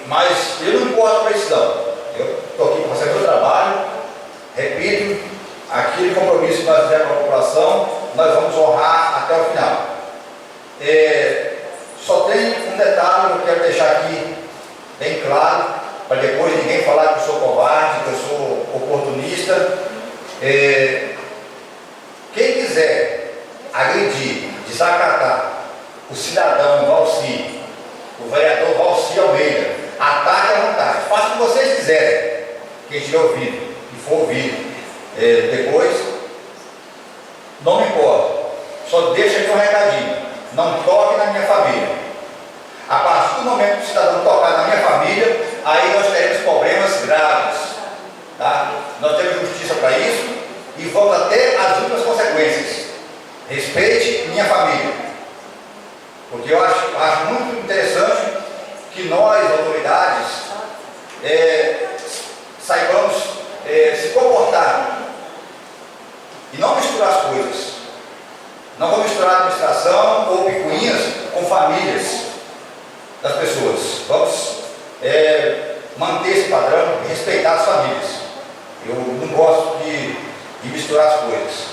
mas eu não importo para isso não. Eu estou aqui para fazer o meu trabalho, repito, aquele compromisso que nós fizemos com a população, nós vamos honrar até o final. Só tem um detalhe que eu quero deixar aqui bem claro, para depois ninguém falar que eu sou covarde, que eu sou oportunista. Quem quiser agredir, desacatar o cidadão Valci, o vereador Valci Almeida, ataque à vontade, faça o que vocês quiserem, quem estiver ouvindo e for ouvido depois, não me importa, só deixa aqui um recadinho, não toque na minha família. A partir do momento que o cidadão tocar na minha família, aí nós teremos problemas graves, tá? Nós temos justiça para isso e vamos até as últimas consequências. Respeite minha família, porque eu acho muito interessante que nós, autoridades, saibamos se comportar e não misturar as coisas. Não vamos misturar administração ou picuinhas com famílias das pessoas. Vamos manter esse padrão e respeitar as famílias. Eu não gosto de misturar as coisas.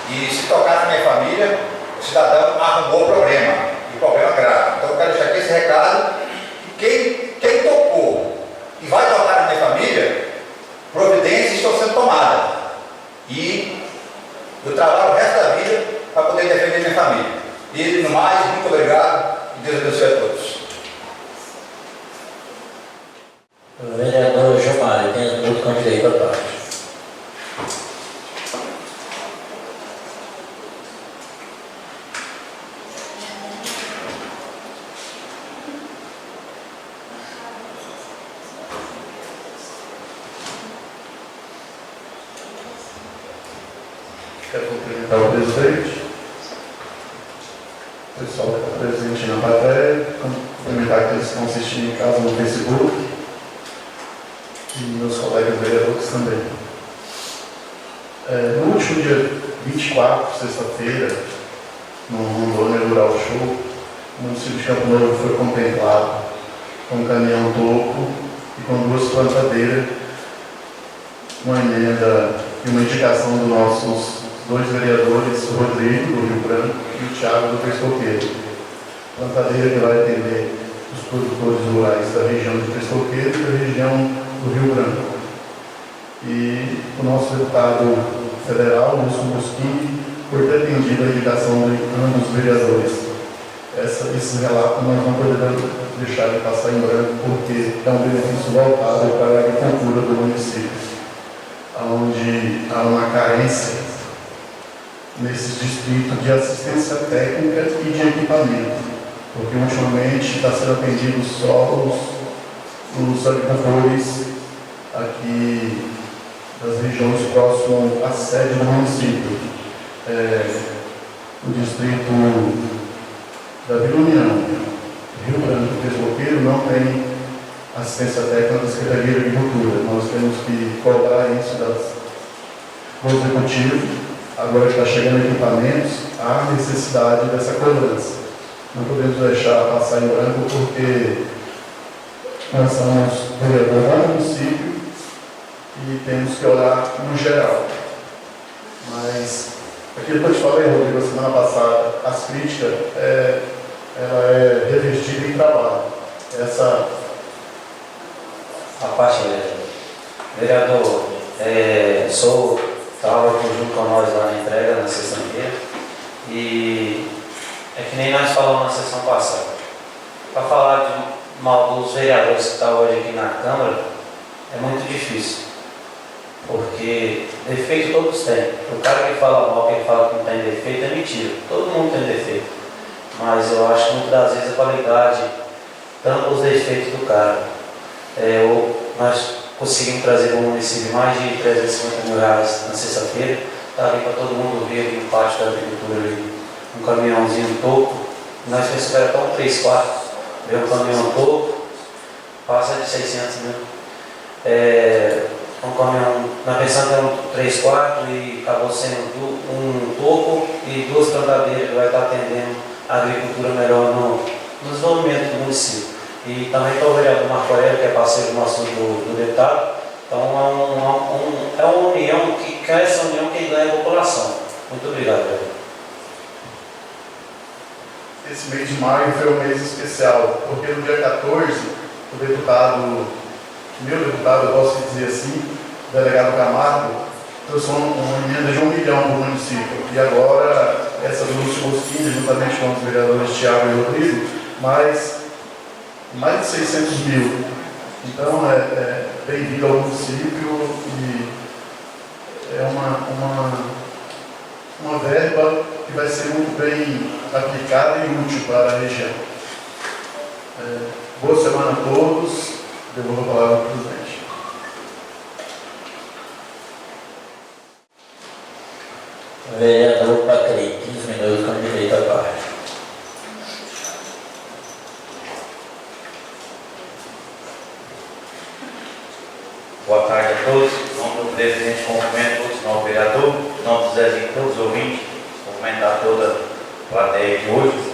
E se tocar na minha família, o cidadão arrumou problema, e problema grave. Então eu quero deixar aqui esse recado. Quem tocou e vai tocar na minha família, providências estão sendo tomadas. E eu trabalho o resto da vida para poder defender minha família. E no mais, muito obrigado e Deus abençoe a todos. O vereador Gilmar, tem as minutos com direito à parte. Quero cumprimentar o presidente, o pessoal que está presente na plateia, cumprimentar aqueles que estão assistindo em casa no Facebook e meus colegas vereadores também. No último dia 24, sexta-feira, no Rondônia Rural Show, o município de Campo Novo foi contemplado com um caminhão topo e com 2 plantadeiras, uma emenda e uma indicação dos nossos 2 vereadores, o Rodrigo, do Rio Branco, e o Thiago, do Pescoqueiro. Plantadeira que vai atender os produtores rurais da região de Pescoqueiro e da região do Rio Branco. E o nosso deputado federal, Lúcio Mosquini, por ter atendido a indicação de ambos os vereadores. Esse relato nós não podemos deixar de passar em branco, porque é um benefício voltado para a agricultura do município, onde há uma carência nesses distritos de assistência técnica e de equipamento, porque ultimamente está sendo atendido só os agricultores aqui das regiões próximas à sede do município. O distrito da Vila União, Rio Branco e Pescoqueiro não tem assistência técnica da Secretaria de Agricultura. Nós temos que cobrar isso do Executivo. Agora que está chegando equipamentos, há necessidade dessa cobrança. Não podemos deixar passar em branco, porque nós somos vereadores do município e temos que olhar no geral. Mas, aquilo que eu te falei, Rodrigo, a semana passada, as críticas, ela é revestida em trabalho. A parte, vereador, estava junto com nós lá na entrega, na sexta-feira, e é que nem nós falamos na sessão passada. Para falar de mal dos vereadores que estão hoje aqui na Câmara, é muito difícil, porque defeito todos têm. O cara que fala mal, que fala que não tem defeito, é mentira. Todo mundo tem defeito, mas eu acho que muitas das vezes a qualidade tampa os defeitos do cara. Nós conseguimos trazer para o município mais de 350 mil reais na sexta-feira. Está ali para todo mundo ver aqui no pátio da agricultura, ali, um caminhãozinho topo. Nós fizemos esperar até um 3-4, veio um caminhão topo, passa de 600 mil. Um caminhão, na pensão era um 3-4 e acabou sendo um topo e 2 plantadeiras que vai estar atendendo a agricultura melhor no desenvolvimento do município. E também está o vereador Marco Aurélio, que é parceiro nosso do deputado. Então é uma união, que é essa união que ganha a população. Muito obrigado, vereador. Esse mês de maio foi um mês especial, porque no dia 14, o deputado, meu deputado, eu posso dizer assim, o delegado Camargo, trouxe uma emenda de 1 milhão para o município. E agora, essa do Lúcio Mosquini, juntamente com os vereadores Thiago e Rodrigo, mais de 600 mil. Então, bem-vindo ao município e é uma verba que vai ser muito bem aplicada e útil para a região. Boa semana a todos. Devolvo a palavra para o presidente. Vereador Patrick, 15 minutos com direito à parte. Boa tarde a todos. Em nome do presidente, cumprimento todos, em nome do vereador, em nome do Zezinho, todos os ouvintes, cumprimentar toda a plateia de hoje.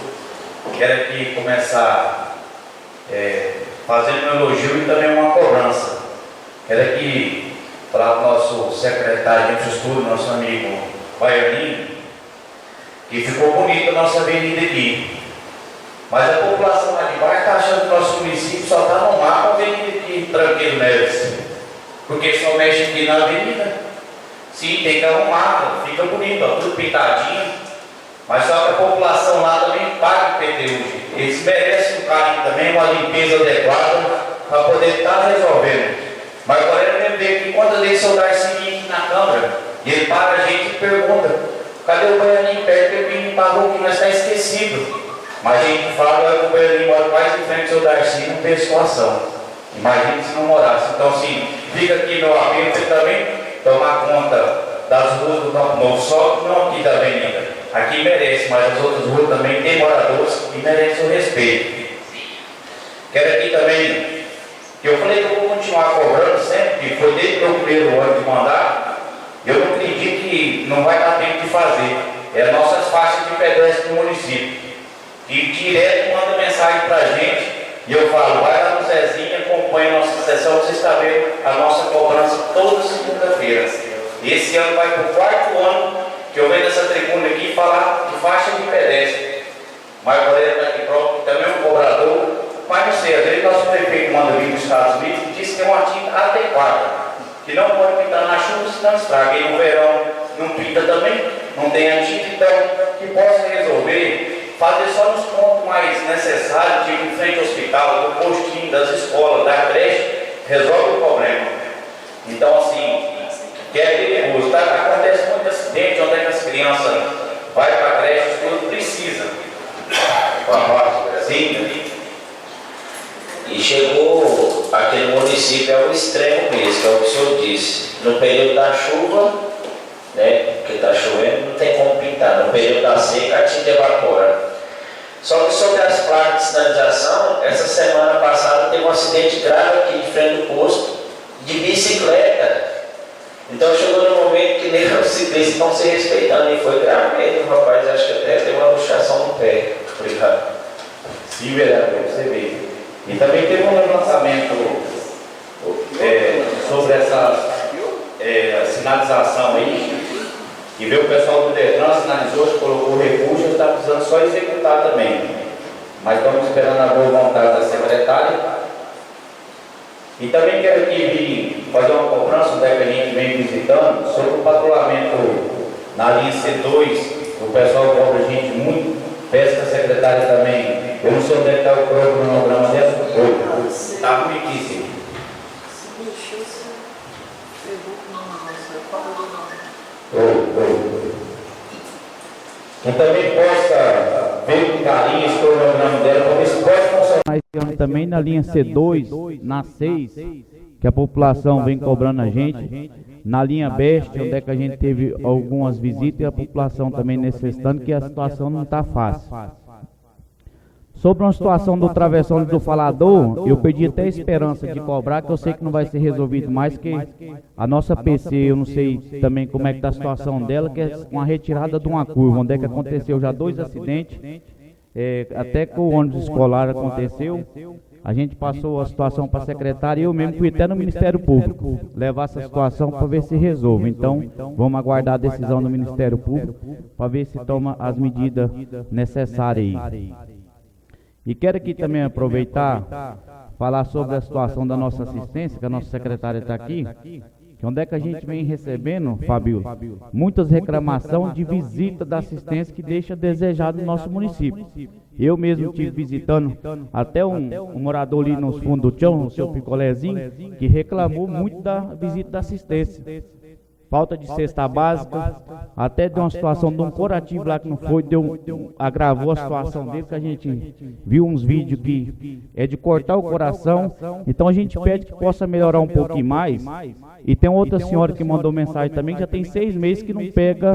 Quero aqui começar fazendo um elogio e também uma cobrança. Quero aqui falar para o nosso secretário de infraestrutura, nosso amigo Baianinho, que ficou bonita a nossa avenida aqui. Mas a população lá de baixo está achando que o nosso município só está no mapa a avenida aqui em Tranqueiro Neves. Porque só mexe aqui na avenida. Sim, tem que arrumar, fica bonito, ó, tudo pintadinho. Mas só que a população lá também paga o PTU. Eles merecem um carinho também, uma limpeza adequada para poder estar resolvendo. Mas agora eu lembrei que quando eu dei seu Darcinho aqui na Câmara, e ele para a gente e pergunta: cadê o Baianinho perto? Eu vim para a rua que nós está esquecido. Mas a gente fala que o Baianinho mora mais em frente ao seu Darcinho, não tem situação. Imagina se não morasse. Então, sim, fica aqui meu apelo para também tomar conta das ruas do Campo Novo, só que não aqui da avenida. Aqui merece, mas as outras ruas também tem moradores e merecem o respeito. Quero aqui também, que eu falei que eu vou continuar cobrando sempre, que foi desde o meu primeiro ano de mandato, eu não acredito que não vai dar tempo de fazer. É as nossas faixas de pedestre do município. E direto manda mensagem para a gente, e eu falo, vai lá no Zezinho, acompanha a nossa sessão, você está vendo a nossa cobrança toda segunda-feira. Esse ano vai para o 4º ano que eu venho nessa tribuna aqui falar de faixa de pedestre. Mas o Valério está aqui próprio, também é um cobrador, mas não sei, às vezes nosso prefeito manda vir dos Estados Unidos e diz que é uma tinta adequada, que não pode pintar na chuva, senão estraga. E no verão não pinta também, não tem a tinta, então que possa resolver, fazer só nos pontos mais necessários, tipo em frente ao hospital, do postinho, das escolas, da creche, resolve o problema. Então assim, que é perigoso, tá? Acontece muito acidente, onde é que as crianças vão para a creche, tudo precisa. Sim. E chegou aquele município ao extremo mesmo, que é o que o senhor disse. No período da chuva, né, porque está chovendo, não tem como pintar. No período da seca, a tinta evapora. Só que sobre as placas de sinalização, essa semana passada teve um acidente grave aqui de frente do posto, de bicicleta. Então chegou no momento que nem os ciclistas estão se respeitando, e foi grave mesmo, rapaz. Acho que até teve uma luxação no pé. Obrigado. Sim, vereador, você vê. E também teve um levantamento sobre essa sinalização aí, que veio o pessoal do Detran, sinalizou, colocou o recurso, está precisando só executar também. Mas estamos esperando a boa vontade da secretária. E também quero aqui vir fazer uma cobrança, onde é que a gente vem visitando, sobre o patrulhamento na linha C2, o pessoal cobra a gente muito, peço que a secretária também, eu não sei onde é que está o cronograma dessa, está ruimíssimo. Que também possa ver com carinho esse cronograma dela, para ver se pode funcionar. Também na linha C2, na 6, que a população vem cobrando a gente. Na linha Best, onde é que a gente teve algumas visitas e a população também necessitando, que a situação não está fácil. Sobre uma situação do travessão do Falador, eu perdi até a esperança de cobrar, que eu sei que não vai ser resolvido mais, que a nossa PC, eu não sei também como é que está a situação dela, que é uma retirada de uma curva, onde é que aconteceu já 2 acidentes, até que o ônibus escolar aconteceu. A gente passou a situação para a secretária e eu mesmo fui até no Ministério Público levar essa situação para ver se resolve. Então, vamos aguardar a decisão do Ministério Público para ver se toma as medidas necessárias aí. E quero aqui também aproveitar, falar sobre a situação da nossa assistência, que a nossa secretária está aqui, que onde é que a gente vem recebendo, Fabio, muitas reclamações de visita da assistência que deixa desejado no nosso município. Eu mesmo estive visitando até um morador ali nos fundos do chão, o seu Picolézinho, que reclamou muito da visita da assistência. Falta de cesta básica, até deu uma situação de um curativo lá que não foi, agravou a situação dele, que a gente viu uns vídeos que é de cortar o coração. Então a gente pede que possa melhorar um pouquinho mais. E tem outra senhora que mandou mensagem também, que já tem 6 meses que não pega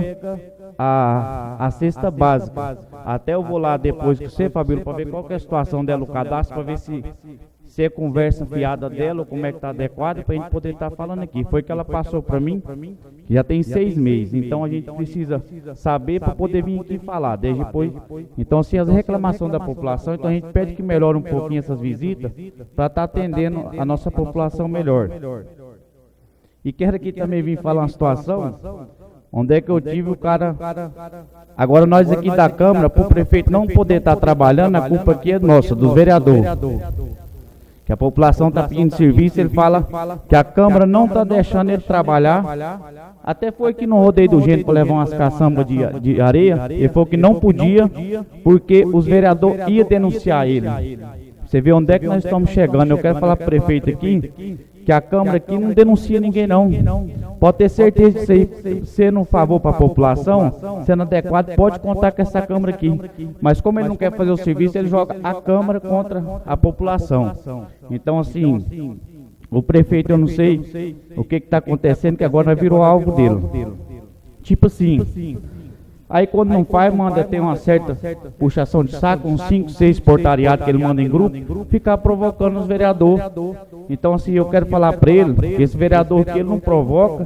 a cesta básica. Até eu vou lá depois com você, Fabíola, para ver qual que é a situação dela, o cadastro, para ver se é conversa fiada dela, ou como é que está adequado, para a gente poder estar falando aqui. Foi que ela passou para mim, que já tem 6 meses, então a gente precisa saber para poder vir aqui falar. Desde depois, então, assim, as reclamações da população, então a gente pede que melhore um pouquinho essas visitas, para estar atendendo a nossa população melhor. E quero aqui também vir falar uma situação, onde é que eu tive o cara... Agora nós aqui da Câmara, para o prefeito não poder estar trabalhando, a culpa aqui é nossa, dos vereadores. Que a população está pedindo serviço, ele fala que a Câmara não está deixando ele trabalhar. Até foi que no rodeio do Gênero para levar umas caçambas de areia, ele falou que não podia, porque os vereadores iam denunciar ele. Você vê onde é que nós estamos chegando. Eu quero falar para o prefeito aqui, que a Câmara aqui não denuncia ninguém não. Pode ter certeza de sendo um favor para a população, sendo adequado, pode contar com essa Câmara aqui. Mas como ele não quer fazer o serviço, ele joga a Câmara contra a população. Então assim, o prefeito, eu não sei o que está acontecendo, que agora virou alvo dele. Tipo assim. Aí quando não faz, manda ter uma certa puxação de saco, uns 5, 6 portariados que ele manda em grupo, ficar provocando os vereadores. Então assim, eu quero falar para ele, que esse vereador que ele não provoca,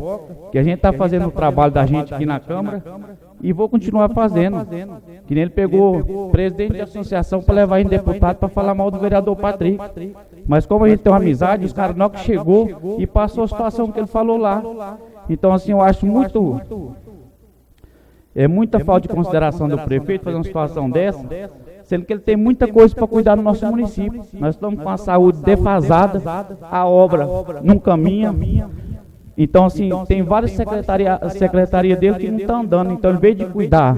que a gente está fazendo o trabalho da gente aqui na Câmara, e vou continuar fazendo. Que nem ele pegou presidente de associação para levar em deputado para falar mal do vereador Patrick. Mas como a gente tem uma amizade, os caras não que chegou e passou a situação que ele falou lá. Então assim, eu acho muita falta de consideração do prefeito fazer uma situação dessa, sendo que ele tem muita coisa para cuidar do nosso município. Nós estamos com a saúde defasada, a obra não caminha. Então, assim, tem várias secretarias dele que não estão andando. Então, em vez de cuidar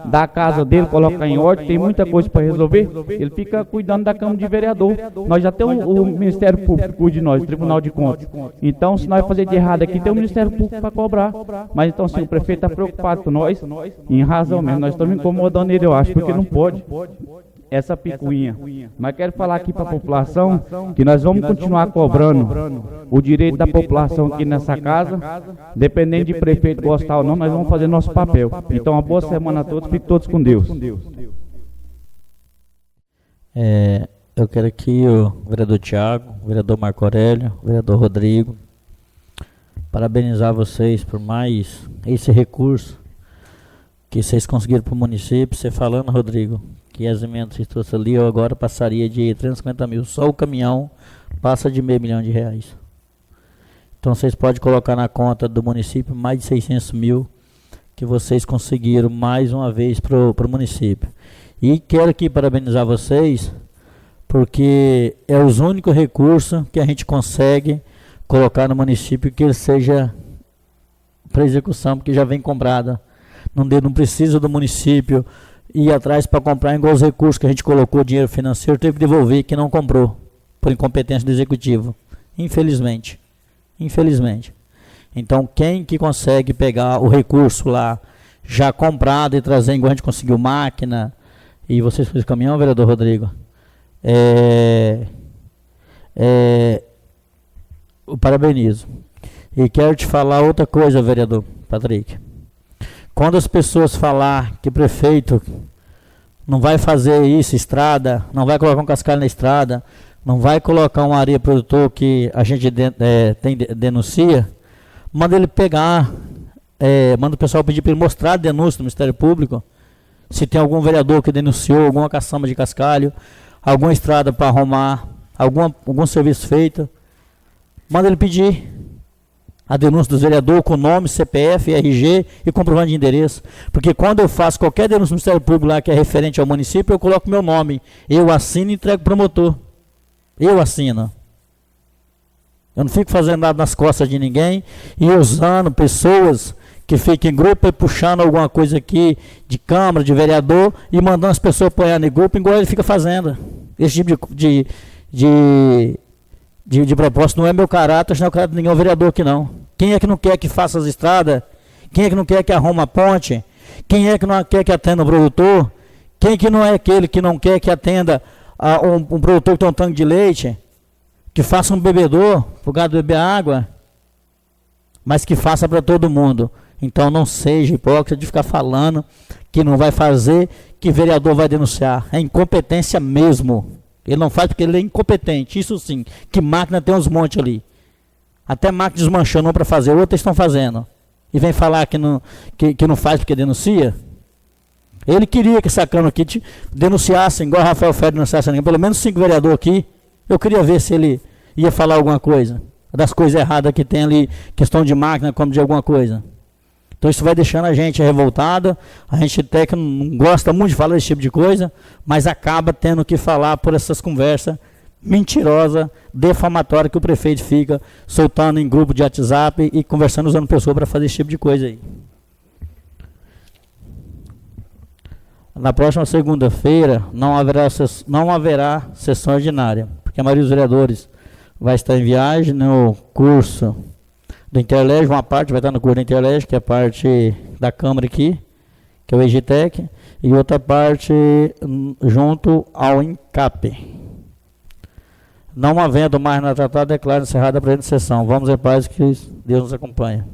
da casa dele, colocar em ordem, tem muita coisa para resolver, ele fica cuidando da Câmara de Vereador. Nós já temos o Ministério Público de nós, o Tribunal de Contas. Então, se nós fazer de errado aqui, tem o Ministério Público para cobrar. Mas, então, assim, o prefeito está preocupado com nós, e em razão mesmo, nós estamos incomodando ele, eu acho, porque não pode essa picuinha. Mas quero falar aqui para a população que nós vamos continuar cobrando o direito da população aqui nessa casa, dependendo de prefeito gostar ou não, nós vamos fazer nosso papel. Então, uma boa semana a todos, fiquem todos com Deus. Eu quero aqui o vereador Tiago, o vereador Marco Aurélio, o vereador Rodrigo, parabenizar vocês por mais esse recurso que vocês conseguiram para o município. Você falando, Rodrigo, que as emendas que trouxe ali, eu agora passaria de 350 mil. Só o caminhão passa de R$500 mil. Então vocês podem colocar na conta do município mais de 600 mil que vocês conseguiram mais uma vez para o município. E quero aqui parabenizar vocês, porque é os únicos recursos que a gente consegue colocar no município que ele seja para execução, porque já vem comprada. Não precisa do município ir atrás para comprar, igual os recursos que a gente colocou, dinheiro financeiro, teve que devolver, que não comprou, por incompetência do executivo. Infelizmente. Então, quem que consegue pegar o recurso lá, já comprado, e trazer, igual a gente conseguiu máquina, e vocês fizeram caminhão, vereador Rodrigo, eu parabenizo. E quero te falar outra coisa, vereador Patrick. Quando as pessoas falar que o prefeito não vai fazer isso, estrada, não vai colocar um cascalho na estrada, não vai colocar um areia produtor que a gente denuncia, manda ele pegar, manda o pessoal pedir para ele mostrar a denúncia do Ministério Público, se tem algum vereador que denunciou alguma caçamba de cascalho, alguma estrada para arrumar, algum serviço feito, manda ele pedir a denúncia do vereador com nome, CPF, RG e comprovante de endereço. Porque quando eu faço qualquer denúncia do Ministério Público lá que é referente ao município, eu coloco meu nome. Eu assino e entrego para o promotor. Eu assino. Eu não fico fazendo nada nas costas de ninguém e usando pessoas que ficam em grupo e puxando alguma coisa aqui de Câmara, de vereador e mandando as pessoas apoiar no grupo, igual ele fica fazendo. Esse tipo de propósito não é meu caráter, não é o caráter de nenhum vereador aqui não. Quem é que não quer que faça as estradas? Quem é que não quer que arruma a ponte? Quem é que não quer que atenda o produtor? Quem é que não é aquele que não quer que atenda um produtor que tem um tanque de leite? Que faça um bebedor, para o gado beber água? Mas que faça para todo mundo. Então não seja hipócrita de ficar falando que não vai fazer, que vereador vai denunciar. É incompetência mesmo. Ele não faz porque ele é incompetente, isso sim. Que máquina tem uns montes ali. Até máquina desmanchando para fazer, outras estão fazendo. E vem falar que não faz porque denuncia. Ele queria que essa Câmara aqui denunciasse, igual o Rafael Ferreira denunciasse, pelo menos 5 vereadores aqui. Eu queria ver se ele ia falar alguma coisa. Das coisas erradas que tem ali, questão de máquina, como de alguma coisa. Então isso vai deixando a gente revoltado, a gente até que não gosta muito de falar desse tipo de coisa, mas acaba tendo que falar por essas conversas mentirosas, defamatórias que o prefeito fica soltando em grupo de WhatsApp e conversando usando pessoas para fazer esse tipo de coisa aí. Na próxima segunda-feira não haverá sessão ordinária, porque a maioria dos vereadores vai estar em viagem no curso do Interlege, uma parte vai estar no curso do Interlege, que é a parte da Câmara aqui, que é o EGTEC, e outra parte junto ao INCAP. Não havendo mais na tratada, declaro encerrada a presente sessão. Vamos em paz, que Deus nos acompanha.